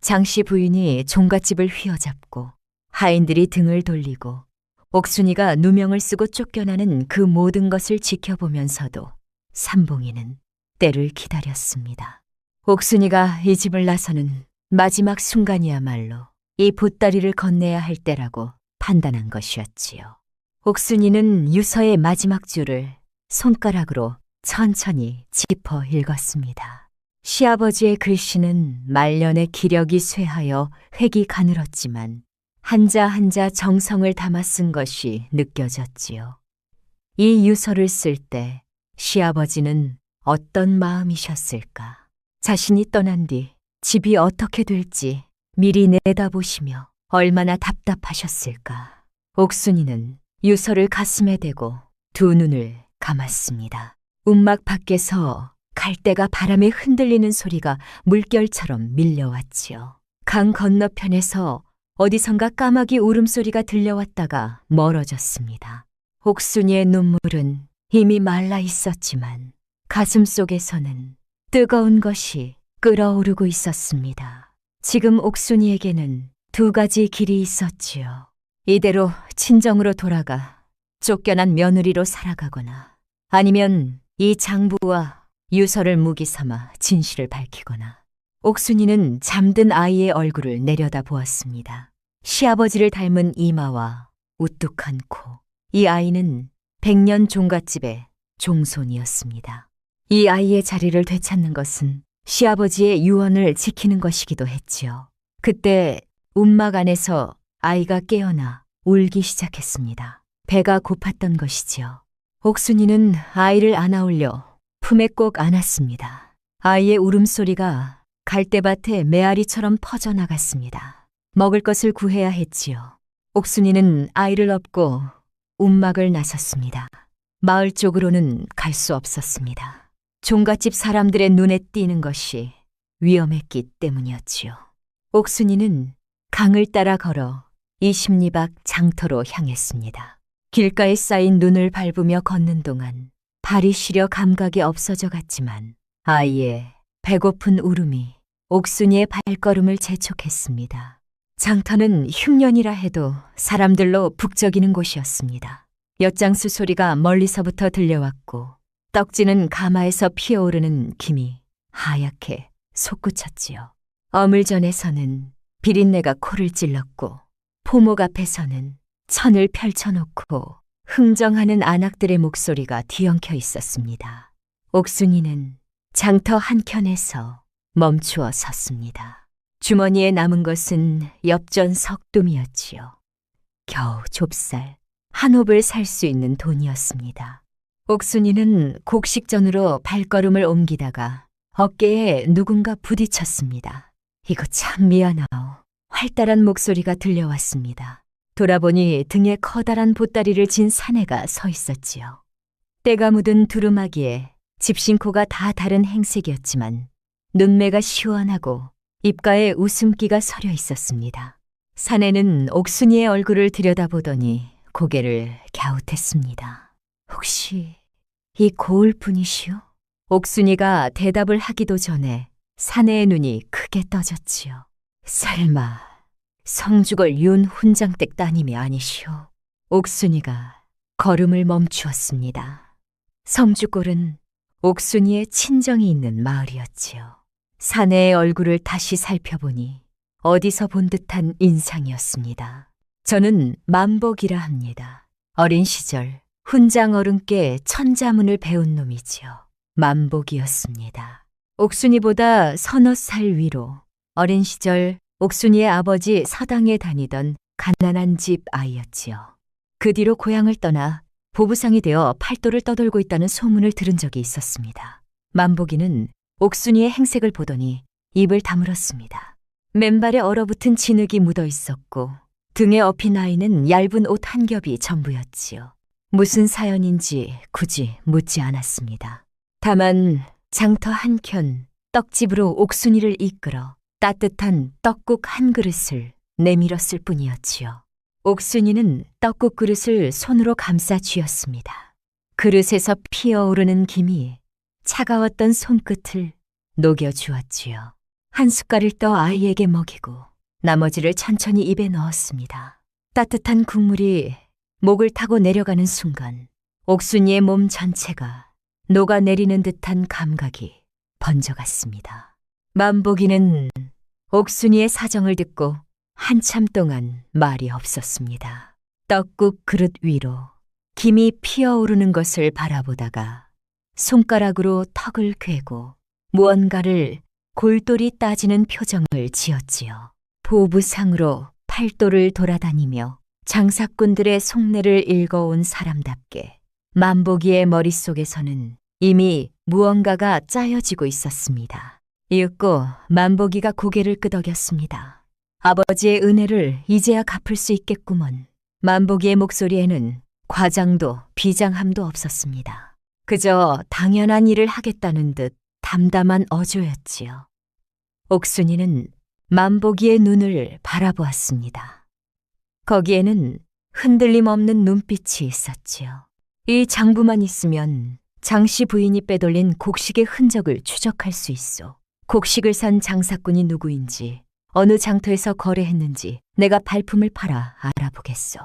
장씨 부인이 종갓집을 휘어잡고 하인들이 등을 돌리고 옥순이가 누명을 쓰고 쫓겨나는 그 모든 것을 지켜보면서도 삼봉이는 때를 기다렸습니다. 옥순이가 이 집을 나서는 마지막 순간이야말로 이 보따리를 건네야 할 때라고 판단한 것이었지요. 옥순이는 유서의 마지막 줄을 손가락으로 천천히 짚어 읽었습니다. 시아버지의 글씨는 말년의 기력이 쇠하여 획이 가늘었지만 한자 한자 정성을 담아 쓴 것이 느껴졌지요. 이 유서를 쓸 때 시아버지는 어떤 마음이셨을까? 자신이 떠난 뒤 집이 어떻게 될지 미리 내다보시며 얼마나 답답하셨을까? 옥순이는 유서를 가슴에 대고 두 눈을 감았습니다. 움막 밖에서 갈대가 바람에 흔들리는 소리가 물결처럼 밀려왔지요. 강 건너편에서 어디선가 까마귀 울음소리가 들려왔다가 멀어졌습니다. 옥순이의 눈물은 이미 말라 있었지만 가슴 속에서는 뜨거운 것이 끓어오르고 있었습니다. 지금 옥순이에게는 두 가지 길이 있었지요. 이대로 친정으로 돌아가 쫓겨난 며느리로 살아가거나 아니면 이 장부와 유서를 무기 삼아 진실을 밝히거나. 옥순이는 잠든 아이의 얼굴을 내려다 보았습니다. 시아버지를 닮은 이마와 우뚝한 코. 이 아이는 100년 종갓집의 종손이었습니다. 이 아이의 자리를 되찾는 것은 시아버지의 유언을 지키는 것이기도 했지요. 그때 움막 안에서 아이가 깨어나 울기 시작했습니다. 배가 고팠던 것이지요. 옥순이는 아이를 안아올려 품에 꼭 안았습니다. 아이의 울음소리가 갈대밭에 메아리처럼 퍼져나갔습니다. 먹을 것을 구해야 했지요. 옥순이는 아이를 업고 움막을 나섰습니다. 마을 쪽으로는 갈 수 없었습니다. 종갓집 사람들의 눈에 띄는 것이 위험했기 때문이었지요. 옥순이는 강을 따라 걸어 20리 밖 장터로 향했습니다. 길가에 쌓인 눈을 밟으며 걷는 동안 발이 시려 감각이 없어져 갔지만 아이의 배고픈 울음이 옥순이의 발걸음을 재촉했습니다. 장터는 흉년이라 해도 사람들로 북적이는 곳이었습니다. 엿장수 소리가 멀리서부터 들려왔고 떡지는 가마에서 피어오르는 김이 하얗게 솟구쳤지요. 어물전에서는 비린내가 코를 찔렀고 포목 앞에서는 천을 펼쳐놓고 흥정하는 안악들의 목소리가 뒤엉켜 있었습니다. 옥순이는 장터 한켠에서 멈추어 섰습니다. 주머니에 남은 것은 엽전 석둠이었지요. 겨우 좁쌀 한 홉을 살 수 있는 돈이었습니다. 옥순이는 곡식전으로 발걸음을 옮기다가 어깨에 누군가 부딪혔습니다. 이거 참 미안하오. 활달한 목소리가 들려왔습니다. 돌아보니 등에 커다란 보따리를 진 사내가 서 있었지요. 때가 묻은 두루마기에 집신코가 다 다른 행색이었지만 눈매가 시원하고 입가에 웃음기가 서려 있었습니다. 사내는 옥순이의 얼굴을 들여다보더니 고개를 갸웃했습니다. 혹시 이 고을분이시오? 옥순이가 대답을 하기도 전에 사내의 눈이 크게 떠졌지요. 설마 성주걸 윤 훈장댁 따님이 아니시오? 옥순이가 걸음을 멈추었습니다. 성주골은 옥순이의 친정이 있는 마을이었지요. 사내의 얼굴을 다시 살펴보니 어디서 본 듯한 인상이었습니다. 저는 만복이라 합니다. 어린 시절 훈장 어른께 천자문을 배운 놈이지요. 만복이었습니다. 옥순이보다 서너 살 위로 어린 시절 옥순이의 아버지 서당에 다니던 가난한 집 아이였지요. 그 뒤로 고향을 떠나 보부상이 되어 팔도를 떠돌고 있다는 소문을 들은 적이 있었습니다. 만복이는 옥순이의 행색을 보더니 입을 다물었습니다. 맨발에 얼어붙은 진흙이 묻어 있었고 등에 업힌 아이는 얇은 옷 한 겹이 전부였지요. 무슨 사연인지 굳이 묻지 않았습니다. 다만 장터 한켠 떡집으로 옥순이를 이끌어 따뜻한 떡국 한 그릇을 내밀었을 뿐이었지요. 옥순이는 떡국 그릇을 손으로 감싸 쥐었습니다. 그릇에서 피어오르는 김이 차가웠던 손끝을 녹여주었지요. 한 숟갈을 떠 아이에게 먹이고 나머지를 천천히 입에 넣었습니다. 따뜻한 국물이 목을 타고 내려가는 순간 옥순이의 몸 전체가 녹아내리는 듯한 감각이 번져갔습니다. 만복이는 옥순이의 사정을 듣고 한참 동안 말이 없었습니다. 떡국 그릇 위로 김이 피어오르는 것을 바라보다가 손가락으로 턱을 괴고 무언가를 골똘히 따지는 표정을 지었지요. 보부상으로 팔도를 돌아다니며 장사꾼들의 속내를 읽어온 사람답게 만복이의 머릿속에서는 이미 무언가가 짜여지고 있었습니다. 이윽고 만복이가 고개를 끄덕였습니다. 아버지의 은혜를 이제야 갚을 수 있겠구먼. 만복이의 목소리에는 과장도 비장함도 없었습니다. 그저 당연한 일을 하겠다는 듯 담담한 어조였지요. 옥순이는 만복이의 눈을 바라보았습니다. 거기에는 흔들림 없는 눈빛이 있었지요. 이 장부만 있으면 장씨 부인이 빼돌린 곡식의 흔적을 추적할 수 있어. 곡식을 산 장사꾼이 누구인지, 어느 장터에서 거래했는지 내가 발품을 팔아 알아보겠소.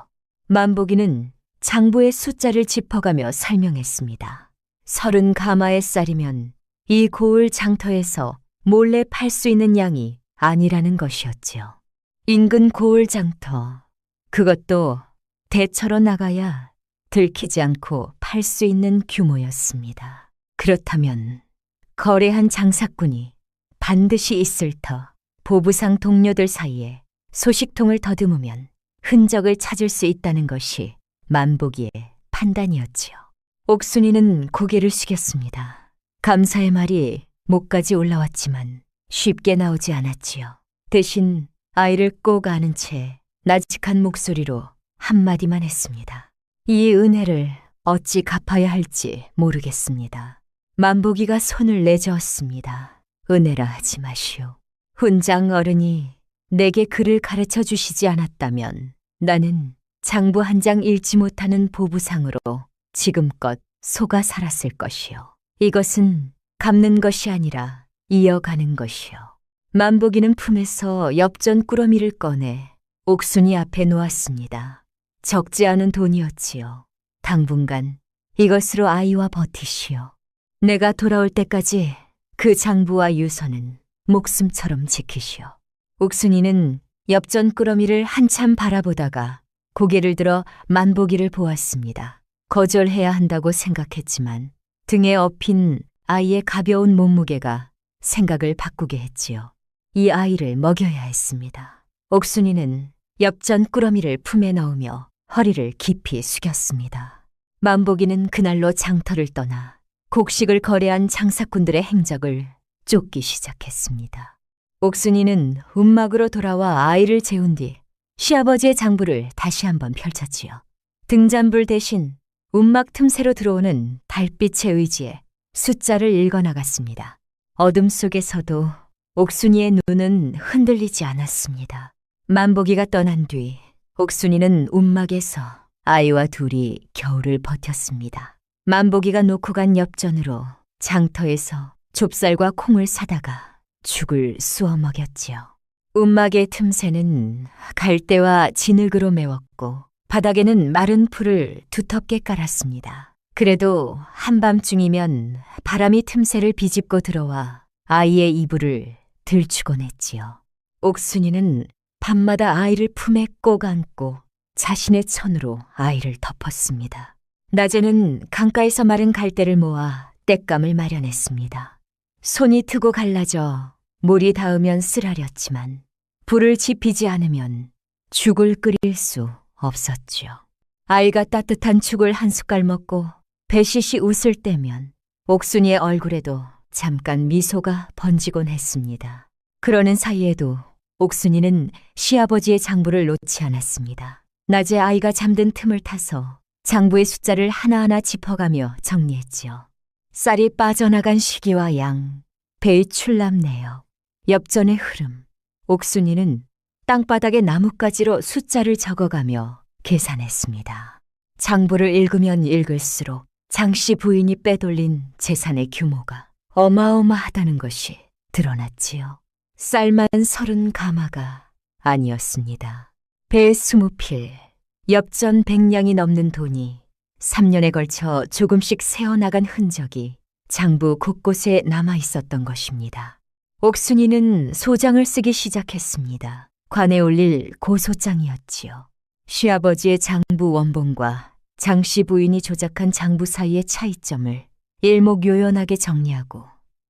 만복이는 장부의 숫자를 짚어가며 설명했습니다. 30 가마의 쌀이면 이 고을 장터에서 몰래 팔 수 있는 양이 아니라는 것이었지요. 인근 고을 장터, 그것도 대처로 나가야 들키지 않고 팔 수 있는 규모였습니다. 그렇다면 거래한 장사꾼이 반드시 있을 터 보부상 동료들 사이에 소식통을 더듬으면 흔적을 찾을 수 있다는 것이 만복이의 판단이었지요. 옥순이는 고개를 숙였습니다. 감사의 말이 목까지 올라왔지만 쉽게 나오지 않았지요. 대신 아이를 꼭 아는 채 나직한 목소리로 한마디만 했습니다. 이 은혜를 어찌 갚아야 할지 모르겠습니다. 만복이가 손을 내저었습니다. 은혜라 하지 마시오. 훈장 어른이 내게 글을 가르쳐 주시지 않았다면 나는 장부 한 장 읽지 못하는 보부상으로 지금껏 속아 살았을 것이요. 이것은 갚는 것이 아니라 이어가는 것이요. 만복이는 품에서 엽전 꾸러미를 꺼내 옥순이 앞에 놓았습니다. 적지 않은 돈이었지요. 당분간 이것으로 아이와 버티시오. 내가 돌아올 때까지 그 장부와 유서는 목숨처럼 지키시오. 옥순이는 엽전 꾸러미를 한참 바라보다가 고개를 들어 만복이를 보았습니다. 거절해야 한다고 생각했지만 등에 업힌 아이의 가벼운 몸무게가 생각을 바꾸게 했지요. 이 아이를 먹여야 했습니다. 옥순이는 엽전 꾸러미를 품에 넣으며 허리를 깊이 숙였습니다. 만복이는 그날로 장터를 떠나 곡식을 거래한 장사꾼들의 행적을 쫓기 시작했습니다. 옥순이는 움막으로 돌아와 아이를 재운 뒤 시아버지의 장부를 다시 한번 펼쳤지요. 등잔불 대신 움막 틈새로 들어오는 달빛의 의지에 숫자를 읽어나갔습니다. 어둠 속에서도 옥순이의 눈은 흔들리지 않았습니다. 만복이가 떠난 뒤 옥순이는 움막에서 아이와 둘이 겨울을 버텼습니다. 만복이가 놓고 간 엽전으로 장터에서 좁쌀과 콩을 사다가 죽을 쑤어 먹였지요. 움막의 틈새는 갈대와 진흙으로 메웠고 바닥에는 마른 풀을 두텁게 깔았습니다. 그래도 한밤중이면 바람이 틈새를 비집고 들어와 아이의 이불을 들추곤 했지요. 옥순이는 밤마다 아이를 품에 꼭 안고 자신의 천으로 아이를 덮었습니다. 낮에는 강가에서 마른 갈대를 모아 땔감을 마련했습니다. 손이 트고 갈라져 물이 닿으면 쓰라렸지만 불을 지피지 않으면 죽을 끓일 수 없었지요. 아이가 따뜻한 죽을 한 숟갈 먹고 배시시 웃을 때면 옥순이의 얼굴에도 잠깐 미소가 번지곤 했습니다. 그러는 사이에도 옥순이는 시아버지의 장부를 놓지 않았습니다. 낮에 아이가 잠든 틈을 타서 장부의 숫자를 하나하나 짚어가며 정리했지요. 쌀이 빠져나간 시기와 양, 배의 출람 내역, 엽전의 흐름. 옥순이는 땅바닥에 나뭇가지로 숫자를 적어가며 계산했습니다. 장부를 읽으면 읽을수록 장씨 부인이 빼돌린 재산의 규모가 어마어마하다는 것이 드러났지요. 쌀만 30가마가 아니었습니다. 배 20필, 엽전 100냥이 넘는 돈이 3년에 걸쳐 조금씩 새어나간 흔적이 장부 곳곳에 남아 있었던 것입니다. 옥순이는 소장을 쓰기 시작했습니다. 관에 올릴 고소장이었지요. 시아버지의 장부 원본과 장씨 부인이 조작한 장부 사이의 차이점을 일목요연하게 정리하고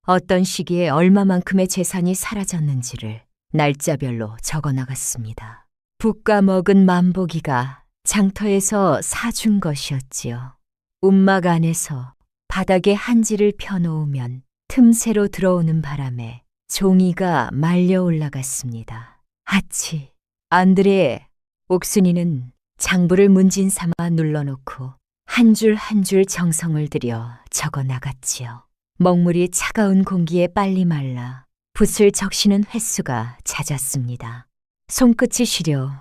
어떤 시기에 얼마만큼의 재산이 사라졌는지를 날짜별로 적어나갔습니다. 붓과 먹은 만복이가 장터에서 사준 것이었지요. 움막 안에서 바닥에 한지를 펴놓으면 틈새로 들어오는 바람에 종이가 말려 올라갔습니다. 하치, 안드레. 옥순이는 장부를 문진 삼아 눌러놓고 한 줄 한 줄 정성을 들여 적어나갔지요. 먹물이 차가운 공기에 빨리 말라 붓을 적시는 횟수가 잦았습니다. 손끝이 시려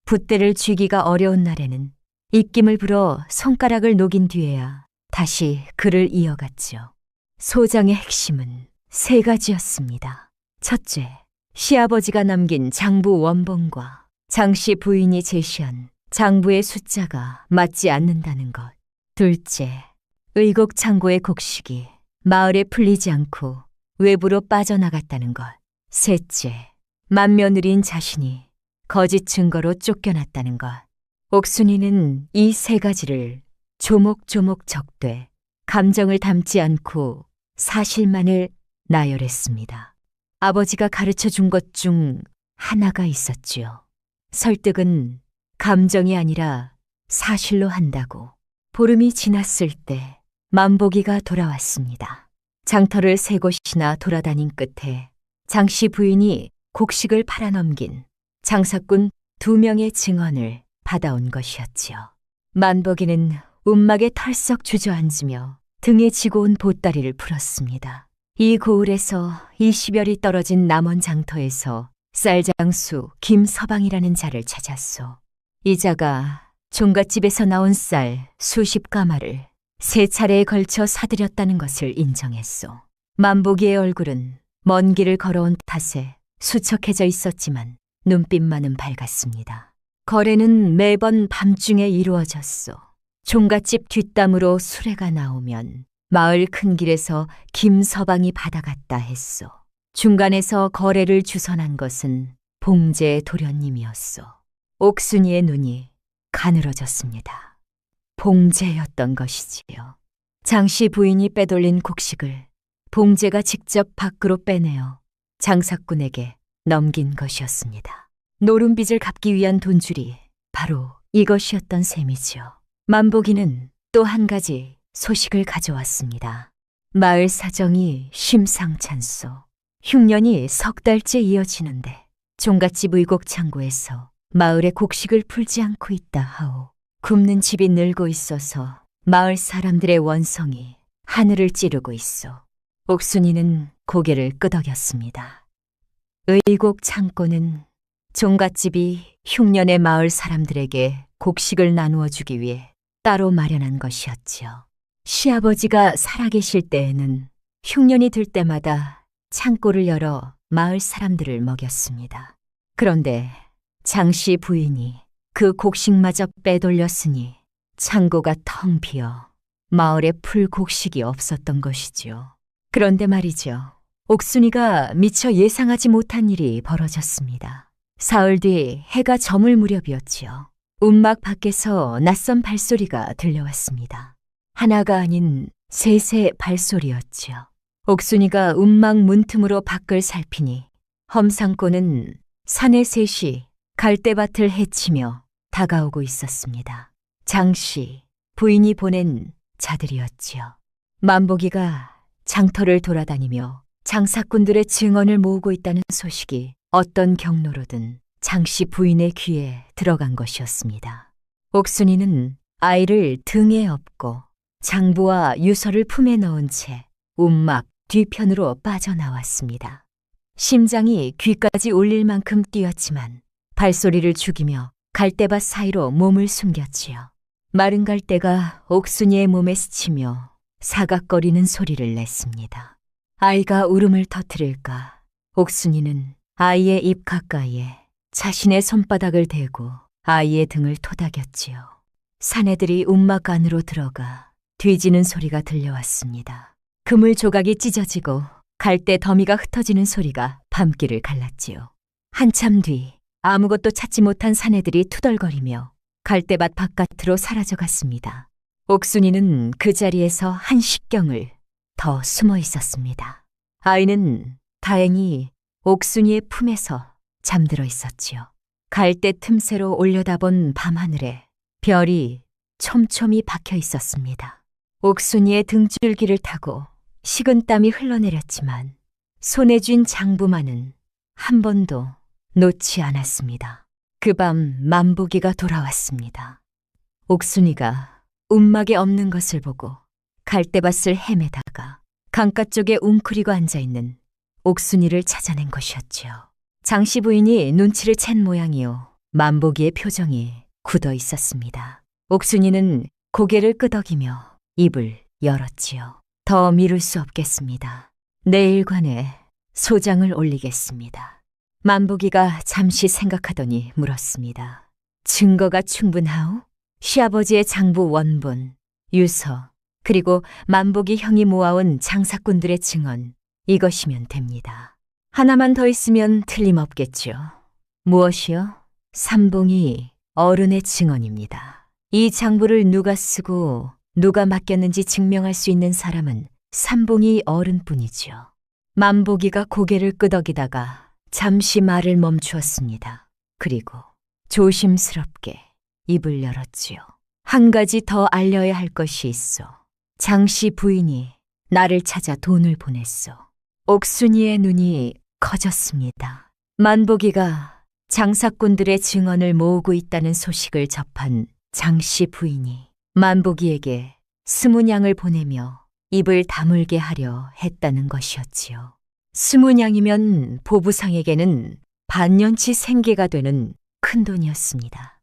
붓대를 쥐기가 어려운 날에는 입김을 불어 손가락을 녹인 뒤에야 다시 글을 이어갔지요. 소장의 핵심은 3가지였습니다. 첫째, 시아버지가 남긴 장부 원본과 장씨 부인이 제시한 장부의 숫자가 맞지 않는다는 것. 둘째, 의곡 창고의 곡식이 마을에 풀리지 않고 외부로 빠져나갔다는 것. 셋째, 맏며느리인 자신이 거짓 증거로 쫓겨났다는 것. 옥순이는 이 3가지를 조목조목 적되 감정을 담지 않고 사실만을 나열했습니다. 아버지가 가르쳐 준 것 중 하나가 있었지요. 설득은 감정이 아니라 사실로 한다고. 보름이 지났을 때 만복이가 돌아왔습니다. 장터를 3곳이나 돌아다닌 끝에 장씨 부인이 곡식을 팔아넘긴 장사꾼 2명의 증언을 받아온 것이었지요. 만복이는 움막에 털썩 주저앉으며 등에 지고 온 보따리를 풀었습니다. 이 고을에서 20여리 떨어진 남원 장터에서 쌀장수 김서방이라는 자를 찾았소. 이 자가 종갓집에서 나온 쌀 수십 가마를 3차례에 걸쳐 사들였다는 것을 인정했소. 만복이의 얼굴은 먼 길을 걸어온 탓에 수척해져 있었지만 눈빛만은 밝았습니다. 거래는 매번 밤중에 이루어졌소. 종갓집 뒷담으로 수레가 나오면 마을 큰 길에서 김서방이 받아갔다 했소. 중간에서 거래를 주선한 것은 봉제 도련님이었소. 옥순이의 눈이 가늘어졌습니다. 봉제였던 것이지요. 장씨 부인이 빼돌린 곡식을 봉제가 직접 밖으로 빼내어 장사꾼에게 넘긴 것이었습니다. 노름빚을 갚기 위한 돈줄이 바로 이것이었던 셈이지요. 만복이는 또 한 가지 소식을 가져왔습니다. 마을 사정이 심상찮소. 흉년이 석 달째 이어지는데 종갓집 의곡 창고에서 마을의 곡식을 풀지 않고 있다 하오. 굽는 집이 늘고 있어서 마을 사람들의 원성이 하늘을 찌르고 있어. 옥순이는 고개를 끄덕였습니다. 의곡 창고는 종갓집이 흉년의 마을 사람들에게 곡식을 나누어 주기 위해 따로 마련한 것이었지요. 시아버지가 살아계실 때에는 흉년이 들 때마다 창고를 열어 마을 사람들을 먹였습니다. 그런데 장씨 부인이 그 곡식마저 빼돌렸으니 창고가 텅 비어 마을에 풀 곡식이 없었던 것이지요. 그런데 말이죠. 옥순이가 미처 예상하지 못한 일이 벌어졌습니다. 사흘 뒤 해가 저물 무렵이었지요. 움막 밖에서 낯선 발소리가 들려왔습니다. 하나가 아닌 셋의 발소리였지요. 옥순이가 움막 문틈으로 밖을 살피니 험상꼬는 사내 셋이 갈대밭을 헤치며 다가오고 있었습니다. 장씨, 부인이 보낸 자들이었지요. 만복이가 장터를 돌아다니며 장사꾼들의 증언을 모으고 있다는 소식이 어떤 경로로든 장씨 부인의 귀에 들어간 것이었습니다. 옥순이는 아이를 등에 업고 장부와 유서를 품에 넣은 채 움막 뒤편으로 빠져나왔습니다. 심장이 귀까지 울릴 만큼 뛰었지만 발소리를 죽이며 갈대밭 사이로 몸을 숨겼지요. 마른 갈대가 옥순이의 몸에 스치며 사각거리는 소리를 냈습니다. 아이가 울음을 터뜨릴까 옥순이는 아이의 입 가까이에 자신의 손바닥을 대고 아이의 등을 토닥였지요. 사내들이 움막 안으로 들어가 뒤지는 소리가 들려왔습니다. 그물 조각이 찢어지고 갈대 더미가 흩어지는 소리가 밤길을 갈랐지요. 한참 뒤 아무것도 찾지 못한 사내들이 투덜거리며 갈대밭 바깥으로 사라져갔습니다. 옥순이는 그 자리에서 한 식경을 더 숨어 있었습니다. 아이는 다행히 옥순이의 품에서 잠들어 있었지요. 갈대 틈새로 올려다본 밤하늘에 별이 촘촘히 박혀 있었습니다. 옥순이의 등줄기를 타고 식은땀이 흘러내렸지만 손에 쥔 장부만은 한 번도 놓지 않았습니다. 그 밤 만복이가 돌아왔습니다. 옥순이가 움막에 없는 것을 보고 갈대밭을 헤매다가 강가 쪽에 웅크리고 앉아있는 옥순이를 찾아낸 것이었지요. 장씨 부인이 눈치를 챈 모양이요. 만복이의 표정이 굳어 있었습니다. 옥순이는 고개를 끄덕이며 입을 열었지요. 더 미룰 수 없겠습니다. 내일관에 소장을 올리겠습니다. 만복이가 잠시 생각하더니 물었습니다. 증거가 충분하오? 시아버지의 장부 원본, 유서, 그리고 만복이 형이 모아온 장사꾼들의 증언, 이것이면 됩니다. 하나만 더 있으면 틀림없겠죠. 무엇이요? 삼봉이 어른의 증언입니다. 이 장부를 누가 쓰고 누가 맡겼는지 증명할 수 있는 사람은 삼봉이 어른뿐이지요. 만복이가 고개를 끄덕이다가 잠시 말을 멈추었습니다. 그리고 조심스럽게 입을 열었지요. 한 가지 더 알려야 할 것이 있어. 장씨 부인이 나를 찾아 돈을 보냈소. 옥순이의 눈이 커졌습니다. 만복이가 장사꾼들의 증언을 모으고 있다는 소식을 접한 장씨 부인이 만복이에게 20냥을 보내며 입을 다물게 하려 했다는 것이었지요. 20냥이면 보부상에게는 반년치 생계가 되는 큰돈이었습니다.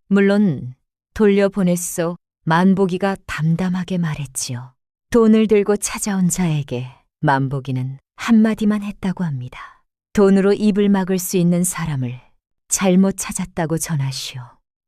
물론 돌려보냈소. 만복이가 담담하게 말했지요. 돈을 들고 찾아온 자에게 만복이는 한마디만 했다고 합니다. 돈으로 입을 막을 수 있는 사람을 잘못 찾았다고 전하시오.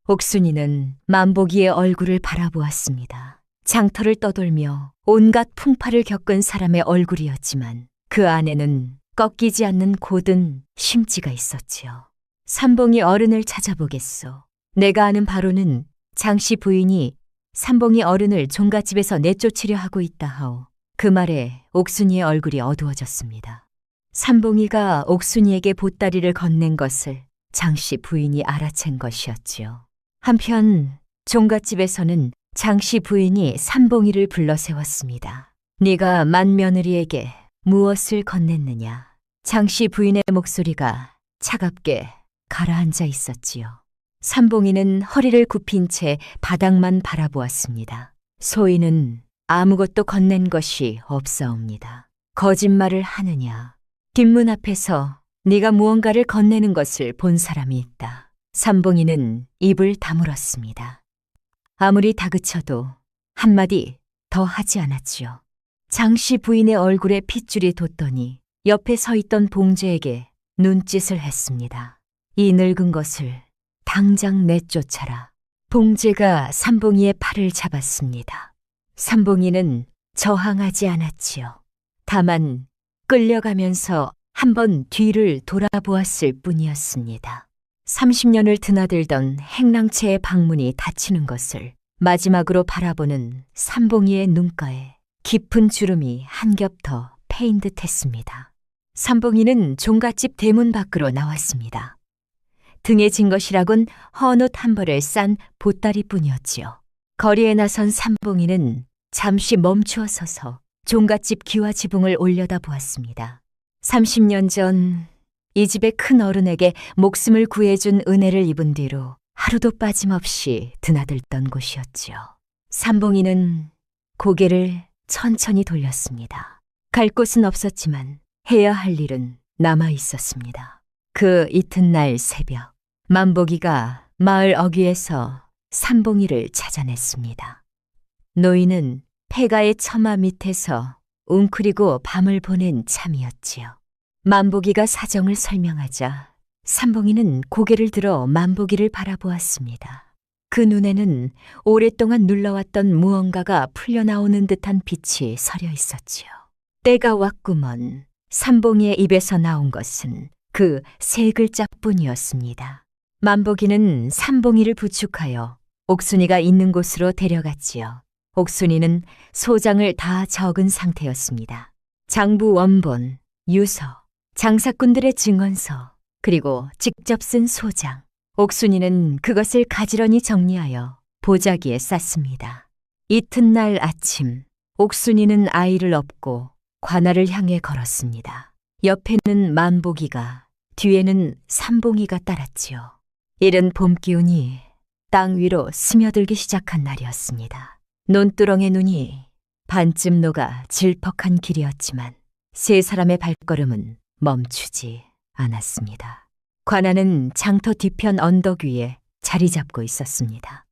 옥순이는 만복이의 얼굴을 바라보았습니다. 장터를 떠돌며 온갖 풍파를 겪은 사람의 얼굴이었지만 그 안에는 꺾이지 않는 고든 심지가 있었지요. 삼봉이 어른을 찾아보겠소. 내가 아는 바로는 장씨 부인이 삼봉이 어른을 종갓집에서 내쫓으려 하고 있다 하오. 그 말에 옥순이의 얼굴이 어두워졌습니다. 삼봉이가 옥순이에게 보따리를 건넨 것을 장씨 부인이 알아챈 것이었지요. 한편 종갓집에서는 장씨 부인이 삼봉이를 불러 세웠습니다. 네가 맏며느리에게 무엇을 건넸느냐? 장씨 부인의 목소리가 차갑게 가라앉아 있었지요. 삼봉이는 허리를 굽힌 채 바닥만 바라보았습니다. 소인은 아무것도 건넨 것이 없사옵니다. 거짓말을 하느냐? 뒷문 앞에서 네가 무언가를 건네는 것을 본 사람이 있다. 삼봉이는 입을 다물었습니다. 아무리 다그쳐도 한마디 더 하지 않았지요. 장씨 부인의 얼굴에 핏줄이 돋더니 옆에 서 있던 봉제에게 눈짓을 했습니다. 이 늙은 것을 당장 내쫓아라. 봉제가 삼봉이의 팔을 잡았습니다. 삼봉이는 저항하지 않았지요. 다만 끌려가면서 한번 뒤를 돌아보았을 뿐이었습니다. 30년을 드나들던 행랑채의 방문이 닫히는 것을 마지막으로 바라보는 삼봉이의 눈가에 깊은 주름이 한 겹 더 패인 듯 했습니다. 삼봉이는 종갓집 대문 밖으로 나왔습니다. 등에 진 것이라곤 헌옷 한 벌을 싼 보따리뿐이었지요. 거리에 나선 삼봉이는 잠시 멈추어 서서 종갓집 기와 지붕을 올려다 보았습니다. 30년 전 이 집의 큰 어른에게 목숨을 구해준 은혜를 입은 뒤로 하루도 빠짐없이 드나들던 곳이었지요. 삼봉이는 고개를 천천히 돌렸습니다. 갈 곳은 없었지만 해야 할 일은 남아 있었습니다. 그 이튿날 새벽, 만복이가 마을 어귀에서 삼봉이를 찾아냈습니다. 노인은 폐가의 처마 밑에서 웅크리고 밤을 보낸 참이었지요. 만복이가 사정을 설명하자 삼봉이는 고개를 들어 만복이를 바라보았습니다. 그 눈에는 오랫동안 눌러왔던 무언가가 풀려나오는 듯한 빛이 서려 있었지요. 때가 왔구먼. 삼봉이의 입에서 나온 것은 그 세 글자뿐이었습니다. 만복이는 삼봉이를 부축하여 옥순이가 있는 곳으로 데려갔지요. 옥순이는 소장을 다 적은 상태였습니다. 장부 원본, 유서, 장사꾼들의 증언서, 그리고 직접 쓴 소장. 옥순이는 그것을 가지런히 정리하여 보자기에 쌌습니다. 이튿날 아침, 옥순이는 아이를 업고 관아를 향해 걸었습니다. 옆에는 만복이가, 뒤에는 삼봉이가 따랐지요. 이른 봄 기운이 땅 위로 스며들기 시작한 날이었습니다. 논두렁의 눈이 반쯤 녹아 질퍽한 길이었지만 세 사람의 발걸음은 멈추지 않았습니다. 관아는 장터 뒤편 언덕 위에 자리 잡고 있었습니다.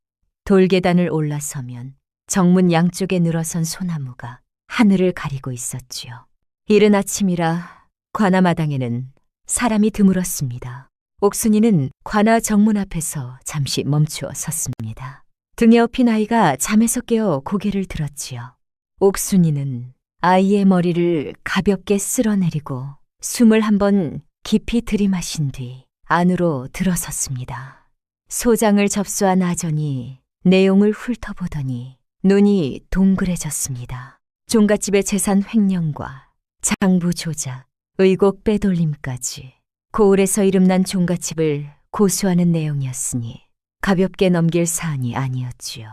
돌계단을 올라서면 정문 양쪽에 늘어선 소나무가 하늘을 가리고 있었지요. 이른 아침이라 관아마당에는 사람이 드물었습니다. 옥순이는 관아 정문 앞에서 잠시 멈추어 섰습니다. 등에 업힌 아이가 잠에서 깨어 고개를 들었지요. 옥순이는 아이의 머리를 가볍게 쓸어내리고 숨을 한번 깊이 들이마신 뒤 안으로 들어섰습니다. 소장을 접수한 아전이 내용을 훑어보더니 눈이 동그래졌습니다. 종갓집의 재산 횡령과 장부 조작, 의곡 빼돌림까지 고을에서 이름난 종갓집을 고수하는 내용이었으니 가볍게 넘길 사안이 아니었지요.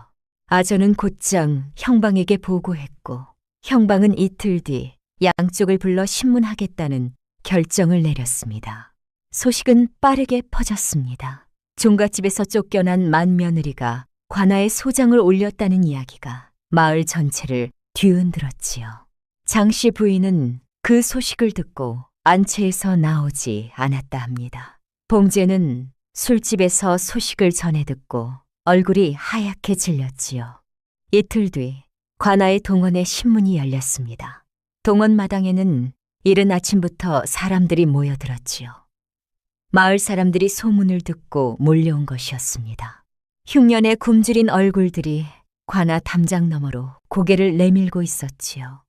아전은 곧장 형방에게 보고했고 형방은 이틀 뒤 양쪽을 불러 신문하겠다는 결정을 내렸습니다. 소식은 빠르게 퍼졌습니다. 종갓집에서 쫓겨난 맏며느리가 관아에 소장을 올렸다는 이야기가 마을 전체를 뒤흔들었지요. 장씨 부인은 그 소식을 듣고 안채에서 나오지 않았다 합니다. 봉제는 술집에서 소식을 전해 듣고 얼굴이 하얗게 질렸지요. 이틀 뒤 관아의 동원에 신문이 열렸습니다. 동원 마당에는 이른 아침부터 사람들이 모여들었지요. 마을 사람들이 소문을 듣고 몰려온 것이었습니다. 흉년에 굶주린 얼굴들이 관아 담장 너머로 고개를 내밀고 있었지요.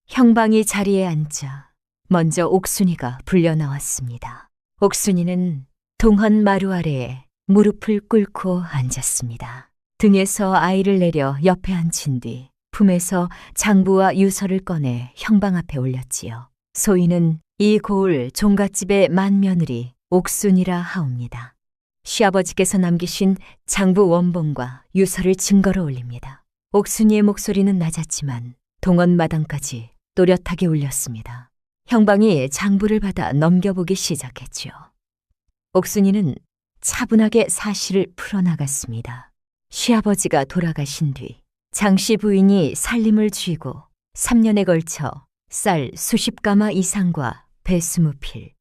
형방이 자리에 앉자 먼저 옥순이가 불려 나왔습니다. 옥순이는 동헌 마루 아래에 무릎을 꿇고 앉았습니다. 등에서 아이를 내려 옆에 앉힌 뒤 품에서 장부와 유서를 꺼내 형방 앞에 올렸지요. 소인은 이 고을 종갓집의 맏며느리 옥순이라 하옵니다. 시아버지께서 남기신 장부 원본과 유서를 증거로 올립니다. 옥순이의 목소리는 낮았지만 동원마당까지 또렷하게 울렸습니다. 형방이 장부를 받아 넘겨보기 시작했지요. 옥순이는 차분하게 사실을 풀어나갔습니다. 시아버지가 돌아가신 뒤 장씨 부인이 살림을 쥐고 3년에 걸쳐 쌀 수십 가마 이상과 배 20필,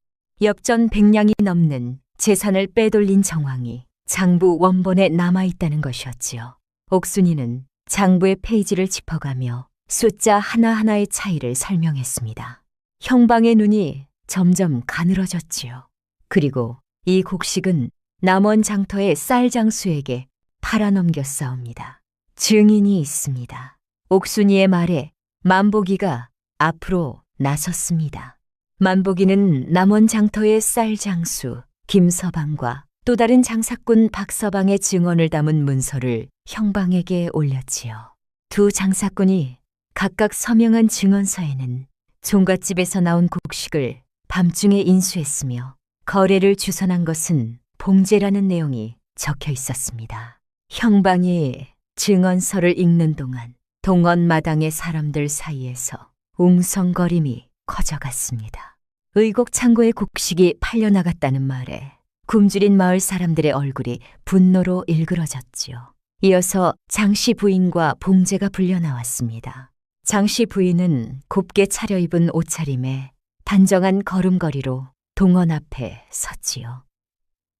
엽전 100량이 넘는 재산을 빼돌린 정황이 장부 원본에 남아있다는 것이었지요. 옥순이는 장부의 페이지를 짚어가며 숫자 하나하나의 차이를 설명했습니다. 형방의 눈이 점점 가늘어졌지요. 그리고 이 곡식은 남원 장터의 쌀 장수에게 팔아넘겼사옵니다. 증인이 있습니다. 옥순이의 말에 만보기가 앞으로 나섰습니다. 만보기는 남원 장터의 쌀 장수 김서방과 또 다른 장사꾼 박서방의 증언을 담은 문서를 형방에게 올렸지요. 두 장사꾼이 각각 서명한 증언서에는 종갓집에서 나온 곡식을 밤중에 인수했으며 거래를 주선한 것은 봉제라는 내용이 적혀 있었습니다. 형방이 증언서를 읽는 동안 동원마당의 사람들 사이에서 웅성거림이 커져갔습니다. 의곡창고의 곡식이 팔려나갔다는 말에 굶주린 마을 사람들의 얼굴이 분노로 일그러졌지요. 이어서 장씨 부인과 봉제가 불려 나왔습니다. 장씨 부인은 곱게 차려입은 옷차림에 단정한 걸음걸이로 동원 앞에 섰지요.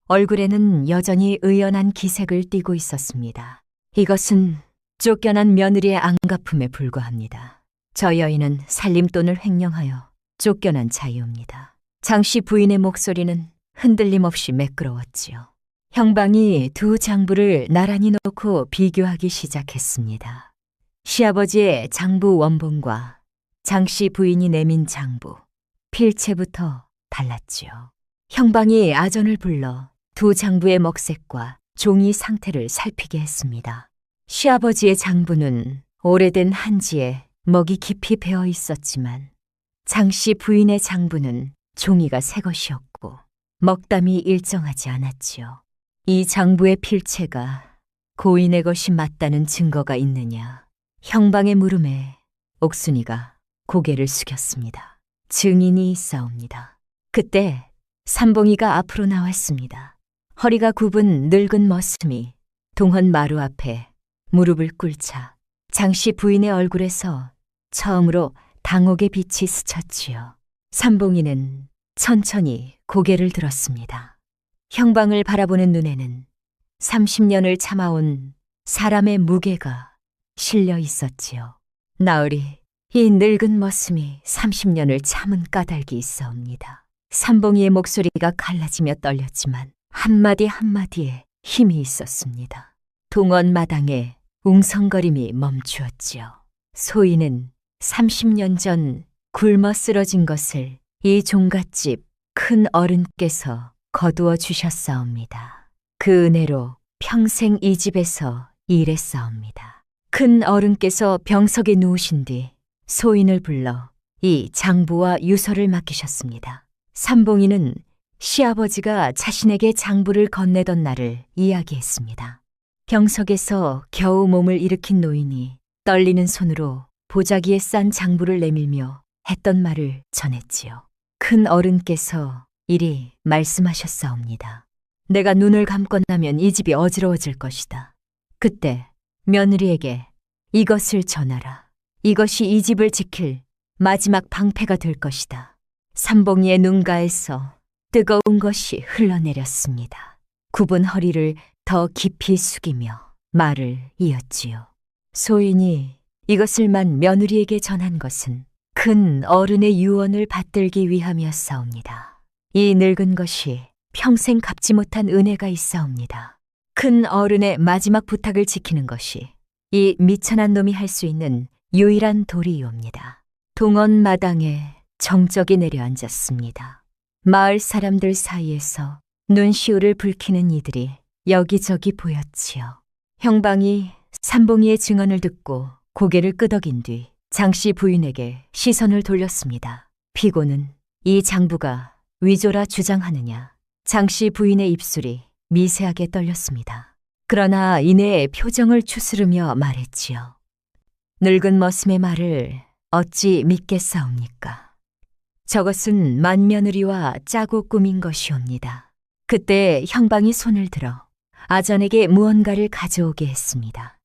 얼굴에는 여전히 의연한 기색을 띠고 있었습니다. 이것은 쫓겨난 며느리의 안가품에 불과합니다. 저 여인은 살림돈을 횡령하여 쫓겨난 자유입니다. 장씨 부인의 목소리는 흔들림 없이 매끄러웠지요. 형방이 두 장부를 나란히 놓고 비교하기 시작했습니다. 시아버지의 장부 원본과 장씨 부인이 내민 장부, 필체부터 달랐지요. 형방이 아전을 불러 두 장부의 먹색과 종이 상태를 살피게 했습니다. 시아버지의 장부는 오래된 한지에 먹이 깊이 배어 있었지만 장씨 부인의 장부는 종이가 새 것이었고 먹담이 일정하지 않았지요. 이 장부의 필체가 고인의 것이 맞다는 증거가 있느냐? 형방의 물음에 옥순이가 고개를 숙였습니다. 증인이 있사옵니다. 그때 삼봉이가 앞으로 나왔습니다. 허리가 굽은 늙은 머슴이 동헌 마루 앞에 무릎을 꿇자 장씨 부인의 얼굴에서 처음으로 당혹의 빛이 스쳤지요. 삼봉이는 천천히 고개를 들었습니다. 형방을 바라보는 눈에는 30년을 참아온 사람의 무게가 실려 있었지요. 나으리, 이 늙은 머슴이 30년을 참은 까닭이 있사옵니다. 삼봉이의 목소리가 갈라지며 떨렸지만 한마디 한마디에 힘이 있었습니다. 동원 마당에 웅성거림이 멈추었지요. 소인은 30년 전 굶어 쓰러진 것을 이 종갓집 큰 어른께서 거두어 주셨사옵니다. 그 은혜로 평생 이 집에서 일했사옵니다. 큰 어른께서 병석에 누우신 뒤 소인을 불러 이 장부와 유서를 맡기셨습니다. 삼봉이는 시아버지가 자신에게 장부를 건네던 날을 이야기했습니다. 병석에서 겨우 몸을 일으킨 노인이 떨리는 손으로 보자기에 싼 장부를 내밀며 했던 말을 전했지요. 큰 어른께서 이리 말씀하셨사옵니다. 내가 눈을 감고 나면 이 집이 어지러워질 것이다. 그때 며느리에게 이것을 전하라. 이것이 이 집을 지킬 마지막 방패가 될 것이다. 삼봉이의 눈가에서 뜨거운 것이 흘러내렸습니다. 굽은 허리를 더 깊이 숙이며 말을 이었지요. 소인이 이것을만 며느리에게 전한 것은 큰 어른의 유언을 받들기 위함이었사옵니다. 이 늙은 것이 평생 갚지 못한 은혜가 있사옵니다. 큰 어른의 마지막 부탁을 지키는 것이 이 미천한 놈이 할 수 있는 유일한 도리이옵니다. 동원 마당에 정적이 내려앉았습니다. 마을 사람들 사이에서 눈시울을 붉히는 이들이 여기저기 보였지요. 형방이 삼봉이의 증언을 듣고 고개를 끄덕인 뒤 장씨 부인에게 시선을 돌렸습니다. 피고는 이 장부가 위조라 주장하느냐. 장씨 부인의 입술이 미세하게 떨렸습니다. 그러나 이내의 표정을 추스르며 말했지요. 늙은 머슴의 말을 어찌 믿겠사옵니까? 저것은 맏며느리와 짜고 꾸민 것이옵니다. 그때 형방이 손을 들어 아전에게 무언가를 가져오게 했습니다.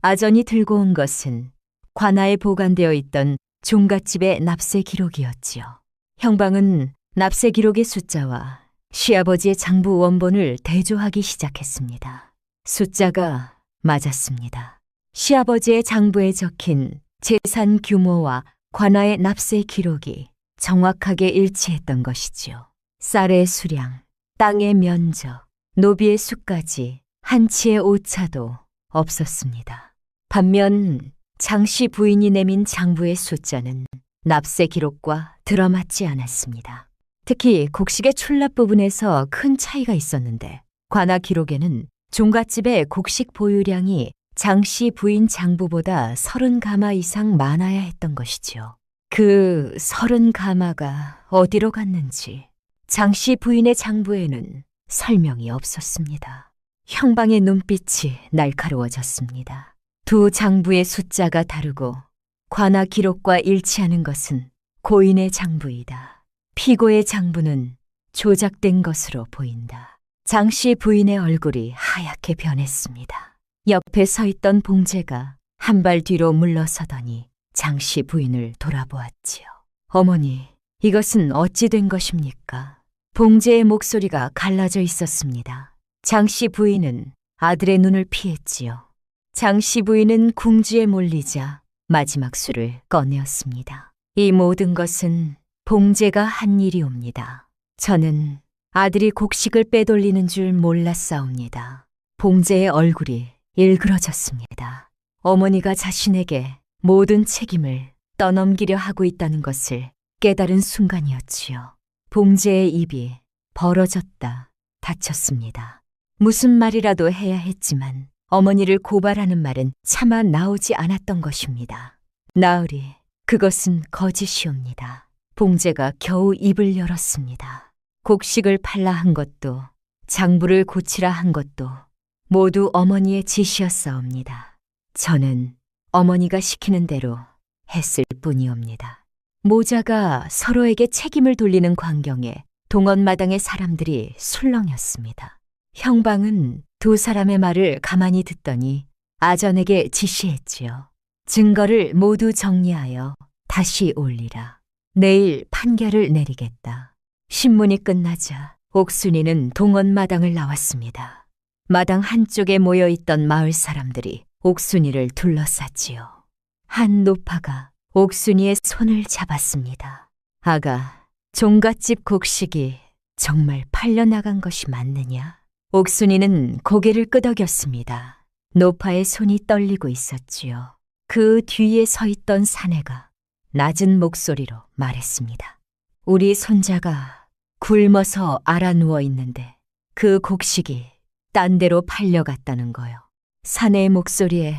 아전이 들고 온 것은 관아에 보관되어 있던 종갓집의 납세 기록이었지요. 형방은 납세 기록의 숫자와 시아버지의 장부 원본을 대조하기 시작했습니다. 숫자가 맞았습니다. 시아버지의 장부에 적힌 재산 규모와 관아의 납세 기록이 정확하게 일치했던 것이지요. 쌀의 수량, 땅의 면적, 노비의 수까지 한치의 오차도 없었습니다. 반면 장씨 부인이 내민 장부의 숫자는 납세 기록과 들어맞지 않았습니다. 특히 곡식의 출납 부분에서 큰 차이가 있었는데 관아 기록에는 종갓집의 곡식 보유량이 장씨 부인 장부보다 30가마 이상 많아야 했던 것이지요. 그 30가마가 어디로 갔는지 장씨 부인의 장부에는 설명이 없었습니다. 형방의 눈빛이 날카로워졌습니다. 두 장부의 숫자가 다르고 관아 기록과 일치하는 것은 고인의 장부이다. 피고의 장부는 조작된 것으로 보인다. 장씨 부인의 얼굴이 하얗게 변했습니다. 옆에 서 있던 봉제가 한 발 뒤로 물러서더니 장씨 부인을 돌아보았지요. 어머니, 이것은 어찌 된 것입니까? 봉제의 목소리가 갈라져 있었습니다. 장씨 부인은 아들의 눈을 피했지요. 장씨 부인은 궁지에 몰리자 마지막 술을 꺼내었습니다. 이 모든 것은 봉제가 한 일이옵니다. 저는 아들이 곡식을 빼돌리는 줄 몰랐사옵니다. 봉제의 얼굴이 일그러졌습니다. 어머니가 자신에게 모든 책임을 떠넘기려 하고 있다는 것을 깨달은 순간이었지요. 봉제의 입이 벌어졌다 닫혔습니다. 무슨 말이라도 해야 했지만 어머니를 고발하는 말은 차마 나오지 않았던 것입니다. 나으리, 그것은 거짓이옵니다. 봉제가 겨우 입을 열었습니다. 곡식을 팔라 한 것도 장부를 고치라 한 것도 모두 어머니의 지시였사옵니다. 저는 어머니가 시키는 대로 했을 뿐이옵니다. 모자가 서로에게 책임을 돌리는 광경에 동원마당의 사람들이 술렁였습니다. 형방은 두 사람의 말을 가만히 듣더니 아전에게 지시했지요. 증거를 모두 정리하여 다시 올리라. 내일 판결을 내리겠다. 신문이 끝나자 옥순이는 동원마당을 나왔습니다. 마당 한쪽에 모여있던 마을 사람들이 옥순이를 둘러쌌지요. 한 노파가 옥순이의 손을 잡았습니다. 아가, 종갓집 곡식이 정말 팔려나간 것이 맞느냐? 옥순이는 고개를 끄덕였습니다. 노파의 손이 떨리고 있었지요. 그 뒤에 서 있던 사내가 낮은 목소리로 말했습니다. 우리 손자가 굶어서 알아 누워 있는데 그 곡식이 딴 데로 팔려갔다는 거요. 사내의 목소리에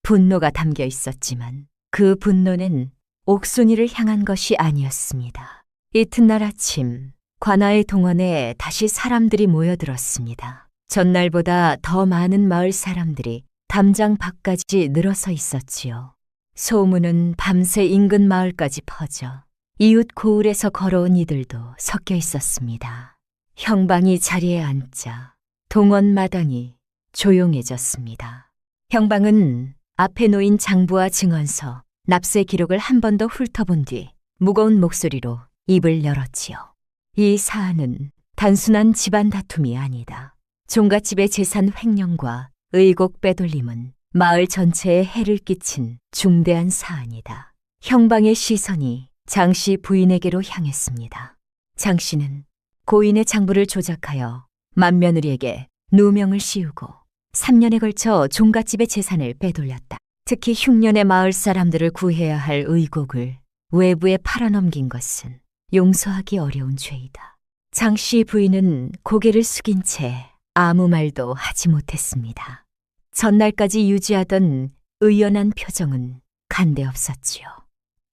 분노가 담겨 있었지만 그 분노는 옥순이를 향한 것이 아니었습니다. 이튿날 아침 관아의 동원에 다시 사람들이 모여들었습니다. 전날보다 더 많은 마을 사람들이 담장 밖까지 늘어서 있었지요. 소문은 밤새 인근 마을까지 퍼져 이웃 고을에서 걸어온 이들도 섞여 있었습니다. 형방이 자리에 앉자 동원마당이 조용해졌습니다. 형방은 앞에 놓인 장부와 증언서, 납세 기록을 한 번 더 훑어본 뒤 무거운 목소리로 입을 열었지요. 이 사안은 단순한 집안 다툼이 아니다. 종갓집의 재산 횡령과 의곡 빼돌림은 마을 전체에 해를 끼친 중대한 사안이다. 형방의 시선이 장씨 부인에게로 향했습니다. 장씨는 고인의 장부를 조작하여 맏며느리에게 누명을 씌우고 3년에 걸쳐 종갓집의 재산을 빼돌렸다. 특히 흉년의 마을 사람들을 구해야 할 의곡을 외부에 팔아넘긴 것은 용서하기 어려운 죄이다. 장씨 부인은 고개를 숙인 채 아무 말도 하지 못했습니다. 전날까지 유지하던 의연한 표정은 간데없었지요.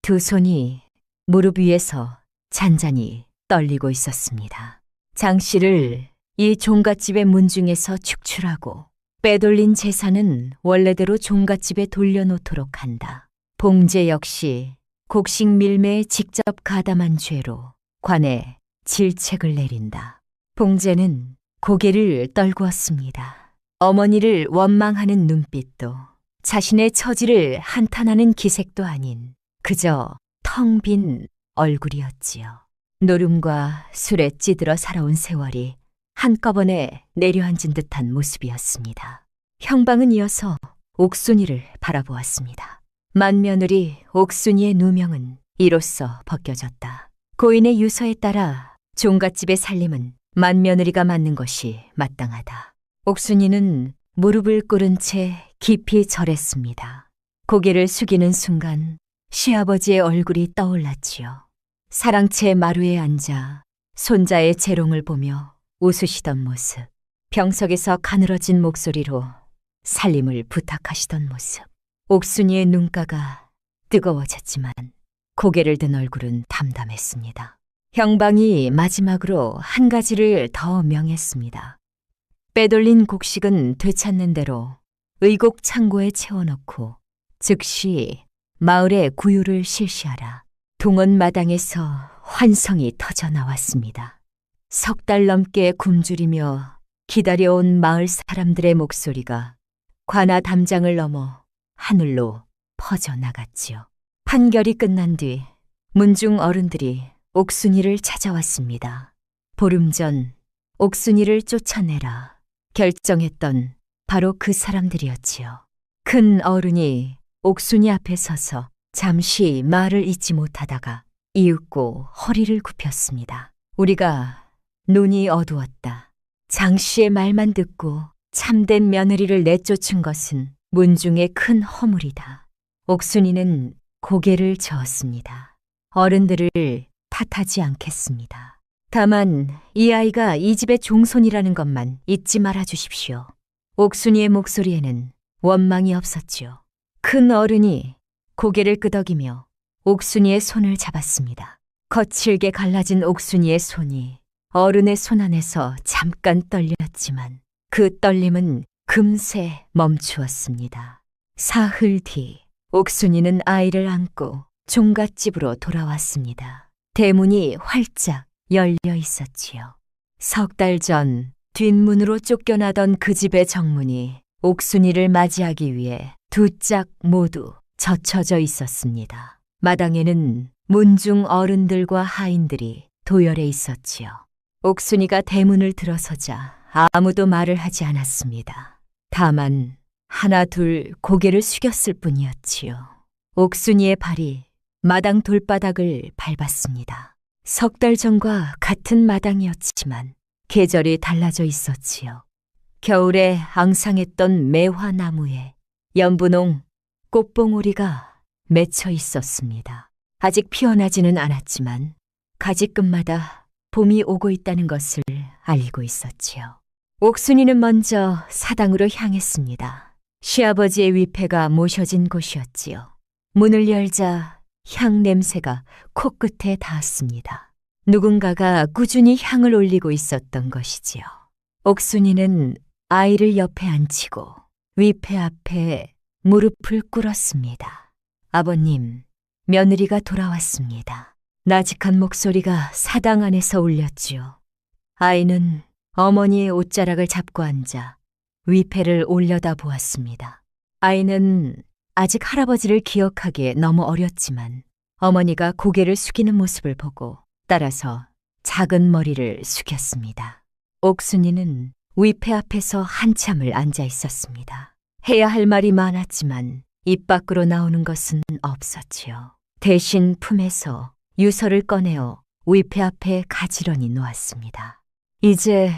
두 손이 무릎 위에서 잔잔히 떨리고 있었습니다. 장 씨를 이 종갓집의 문중에서 축출하고 빼돌린 재산은 원래대로 종갓집에 돌려놓도록 한다. 봉제 역시 곡식 밀매에 직접 가담한 죄로 관에 질책을 내린다. 봉제는 고개를 떨구었습니다. 어머니를 원망하는 눈빛도 자신의 처지를 한탄하는 기색도 아닌 그저 텅 빈 얼굴이었지요. 노름과 술에 찌들어 살아온 세월이 한꺼번에 내려앉은 듯한 모습이었습니다. 형방은 이어서 옥순이를 바라보았습니다. 맏며느리 옥순이의 누명은 이로써 벗겨졌다. 고인의 유서에 따라 종갓집의 살림은 맏며느리가 맡는 것이 마땅하다. 옥순이는 무릎을 꿇은 채 깊이 절했습니다. 고개를 숙이는 순간 시아버지의 얼굴이 떠올랐지요. 사랑채 마루에 앉아 손자의 재롱을 보며 웃으시던 모습, 병석에서 가늘어진 목소리로 살림을 부탁하시던 모습. 옥순이의 눈가가 뜨거워졌지만 고개를 든 얼굴은 담담했습니다. 형방이 마지막으로 한 가지를 더 명했습니다. 빼돌린 곡식은 되찾는 대로 의곡 창고에 채워넣고 즉시 마을에 구유를 실시하라. 동원 마당에서 환성이 터져 나왔습니다. 석 달 넘게 굶주리며 기다려온 마을 사람들의 목소리가 관아 담장을 넘어 하늘로 퍼져나갔지요. 판결이 끝난 뒤 문중 어른들이 옥순이를 찾아왔습니다. 보름 전 옥순이를 쫓아내라 결정했던 바로 그 사람들이었지요. 큰 어른이 옥순이 앞에 서서 잠시 말을 잇지 못하다가 이윽고 허리를 굽혔습니다. 우리가 눈이 어두웠다. 장 씨의 말만 듣고 참된 며느리를 내쫓은 것은 문중의 큰 허물이다. 옥순이는 고개를 저었습니다. 어른들을 탓하지 않겠습니다. 다만 이 아이가 이 집의 종손이라는 것만 잊지 말아 주십시오. 옥순이의 목소리에는 원망이 없었지요. 큰 어른이 고개를 끄덕이며 옥순이의 손을 잡았습니다. 거칠게 갈라진 옥순이의 손이 어른의 손 안에서 잠깐 떨렸지만 그 떨림은 금세 멈추었습니다. 사흘 뒤 옥순이는 아이를 안고 종갓집으로 돌아왔습니다. 대문이 활짝 열려 있었지요. 석 달 전 뒷문으로 쫓겨나던 그 집의 정문이 옥순이를 맞이하기 위해 두 짝 모두 젖혀져 있었습니다. 마당에는 문중 어른들과 하인들이 도열해 있었지요. 옥순이가 대문을 들어서자 아무도 말을 하지 않았습니다. 다만 하나 둘 고개를 숙였을 뿐이었지요. 옥순이의 발이 마당 돌바닥을 밟았습니다. 석 달 전과 같은 마당이었지만 계절이 달라져 있었지요. 겨울에 앙상했던 매화나무에 연분홍 꽃봉오리가 맺혀 있었습니다. 아직 피어나지는 않았지만 가지끝마다 봄이 오고 있다는 것을 알고 있었지요. 옥순이는 먼저 사당으로 향했습니다. 시아버지의 위패가 모셔진 곳이었지요. 문을 열자 향 냄새가 코끝에 닿았습니다. 누군가가 꾸준히 향을 올리고 있었던 것이지요. 옥순이는 아이를 옆에 앉히고 위패 앞에 무릎을 꿇었습니다. 아버님, 며느리가 돌아왔습니다. 나직한 목소리가 사당 안에서 울렸지요. 아이는 어머니의 옷자락을 잡고 앉아 위패를 올려다 보았습니다. 아이는 아직 할아버지를 기억하기에 너무 어렸지만 어머니가 고개를 숙이는 모습을 보고 따라서 작은 머리를 숙였습니다. 옥순이는 위패 앞에서 한참을 앉아 있었습니다. 해야 할 말이 많았지만 입 밖으로 나오는 것은 없었지요. 대신 품에서 유서를 꺼내어 위패 앞에 가지런히 놓았습니다. 이제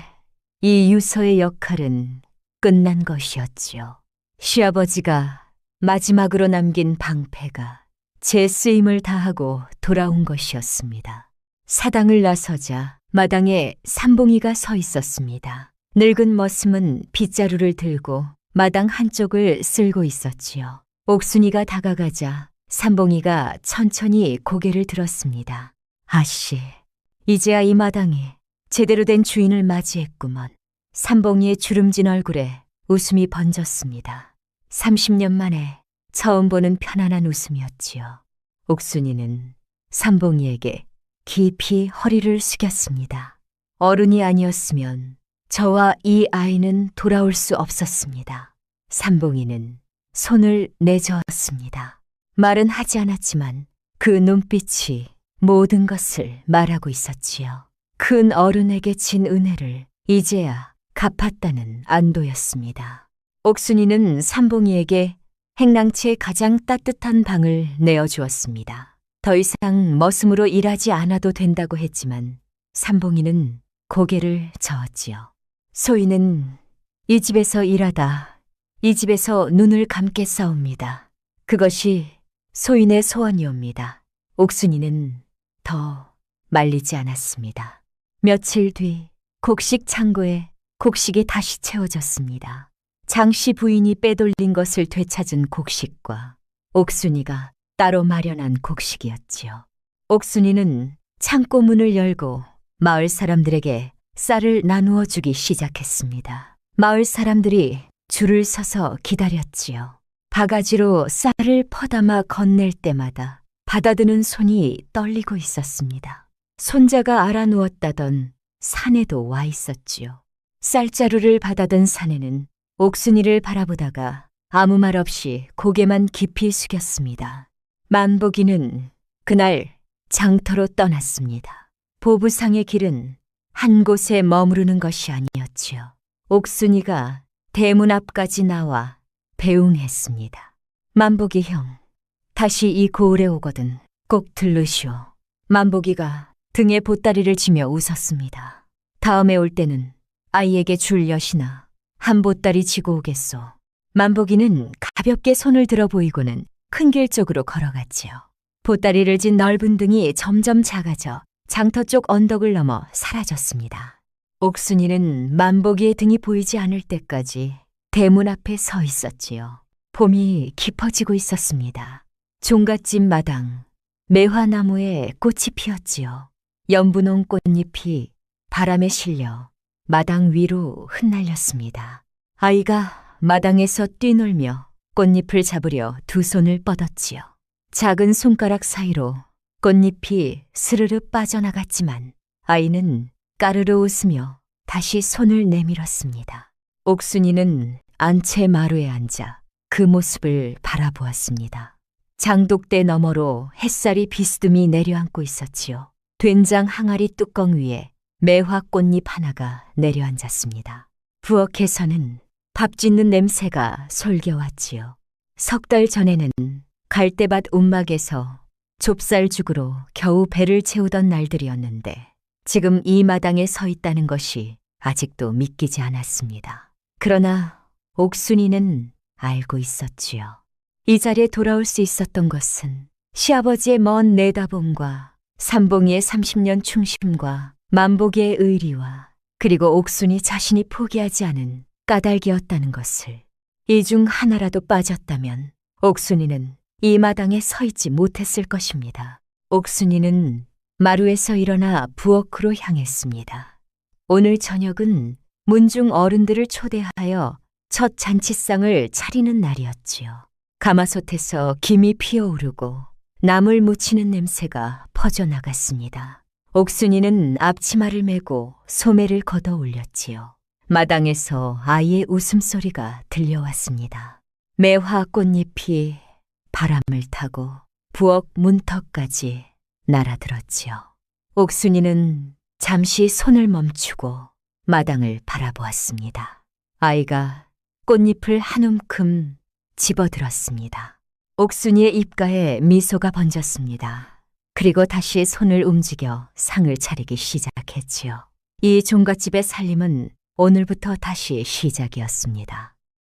이 유서의 역할은 끝난 것이었지요. 시아버지가 마지막으로 남긴 방패가 제 쓰임을 다하고 돌아온 것이었습니다. 사당을 나서자 마당에 삼봉이가 서 있었습니다. 늙은 머슴은 빗자루를 들고 마당 한쪽을 쓸고 있었지요. 옥순이가 다가가자 삼봉이가 천천히 고개를 들었습니다. 아씨, 이제야 이 마당에 제대로 된 주인을 맞이했구먼. 삼봉이의 주름진 얼굴에 웃음이 번졌습니다. 30년 만에 처음 보는 편안한 웃음이었지요. 옥순이는 삼봉이에게 깊이 허리를 숙였습니다. 어른이 아니었으면 저와 이 아이는 돌아올 수 없었습니다. 삼봉이는 손을 내저었습니다. 말은 하지 않았지만 그 눈빛이 모든 것을 말하고 있었지요. 큰 어른에게 진 은혜를 이제야 갚았다는 안도였습니다. 옥순이는 삼봉이에게 행랑치의 가장 따뜻한 방을 내어주었습니다. 더 이상 머슴으로 일하지 않아도 된다고 했지만 삼봉이는 고개를 저었지요. 소인은 이 집에서 일하다 이 집에서 눈을 감겠사옵니다. 그것이 소인의 소원이옵니다. 옥순이는 더 말리지 않았습니다. 며칠 뒤 곡식 창고에 곡식이 다시 채워졌습니다. 장씨 부인이 빼돌린 것을 되찾은 곡식과 옥순이가 따로 마련한 곡식이었지요. 옥순이는 창고 문을 열고 마을 사람들에게 쌀을 나누어 주기 시작했습니다. 마을 사람들이 줄을 서서 기다렸지요. 바가지로 쌀을 퍼담아 건넬 때마다 받아드는 손이 떨리고 있었습니다. 손자가 알아누웠다던 사내도 와 있었지요. 쌀자루를 받아든 사내는 옥순이를 바라보다가 아무 말 없이 고개만 깊이 숙였습니다. 만복이는 그날 장터로 떠났습니다. 보부상의 길은 한 곳에 머무르는 것이 아니었지요. 옥순이가 대문 앞까지 나와 배웅했습니다. 만복이 형, 다시 이 고을에 오거든 꼭 들르시오. 만복이가 등에 보따리를 지며 웃었습니다. 다음에 올 때는 아이에게 줄 엿이나 한 보따리 지고 오겠소. 만복이는 가볍게 손을 들어 보이고는 큰 길 쪽으로 걸어갔지요. 보따리를 진 넓은 등이 점점 작아져 장터 쪽 언덕을 넘어 사라졌습니다. 옥순이는 만복이의 등이 보이지 않을 때까지 대문 앞에 서 있었지요. 봄이 깊어지고 있었습니다. 종갓집 마당, 매화나무에 꽃이 피었지요. 연분홍 꽃잎이 바람에 실려 마당 위로 흩날렸습니다. 아이가 마당에서 뛰놀며 꽃잎을 잡으려 두 손을 뻗었지요. 작은 손가락 사이로 꽃잎이 스르르 빠져나갔지만 아이는 까르르 웃으며 다시 손을 내밀었습니다. 옥순이는 안채 마루에 앉아 그 모습을 바라보았습니다. 장독대 너머로 햇살이 비스듬히 내려앉고 있었지요. 된장 항아리 뚜껑 위에 매화 꽃잎 하나가 내려앉았습니다. 부엌에서는 밥 짓는 냄새가 솔겨왔지요. 석 달 전에는 갈대밭 움막에서 좁쌀죽으로 겨우 배를 채우던 날들이었는데 지금 이 마당에 서 있다는 것이 아직도 믿기지 않았습니다. 그러나 옥순이는 알고 있었지요. 이 자리에 돌아올 수 있었던 것은 시아버지의 먼 내다봄과 삼봉이의 30년 충심과 만복이의 의리와 그리고 옥순이 자신이 포기하지 않은 까닭이었다는 것을, 이 중 하나라도 빠졌다면 옥순이는 이 마당에 서 있지 못했을 것입니다. 옥순이는 마루에서 일어나 부엌으로 향했습니다. 오늘 저녁은 문중 어른들을 초대하여 첫 잔치상을 차리는 날이었지요. 가마솥에서 김이 피어오르고 나물 무치는 냄새가 퍼져나갔습니다. 옥순이는 앞치마를 메고 소매를 걷어 올렸지요. 마당에서 아이의 웃음소리가 들려왔습니다. 매화 꽃잎이 바람을 타고 부엌 문턱까지 날아들었지요. 옥순이는 잠시 손을 멈추고 마당을 바라보았습니다. 아이가 꽃잎을 한 움큼 집어들었습니다. 옥순이의 입가에 미소가 번졌습니다. 그리고 다시 손을 움직여 상을 차리기 시작했지요. 이 종갓집의 살림은 오늘부터 다시 시작이었습니다.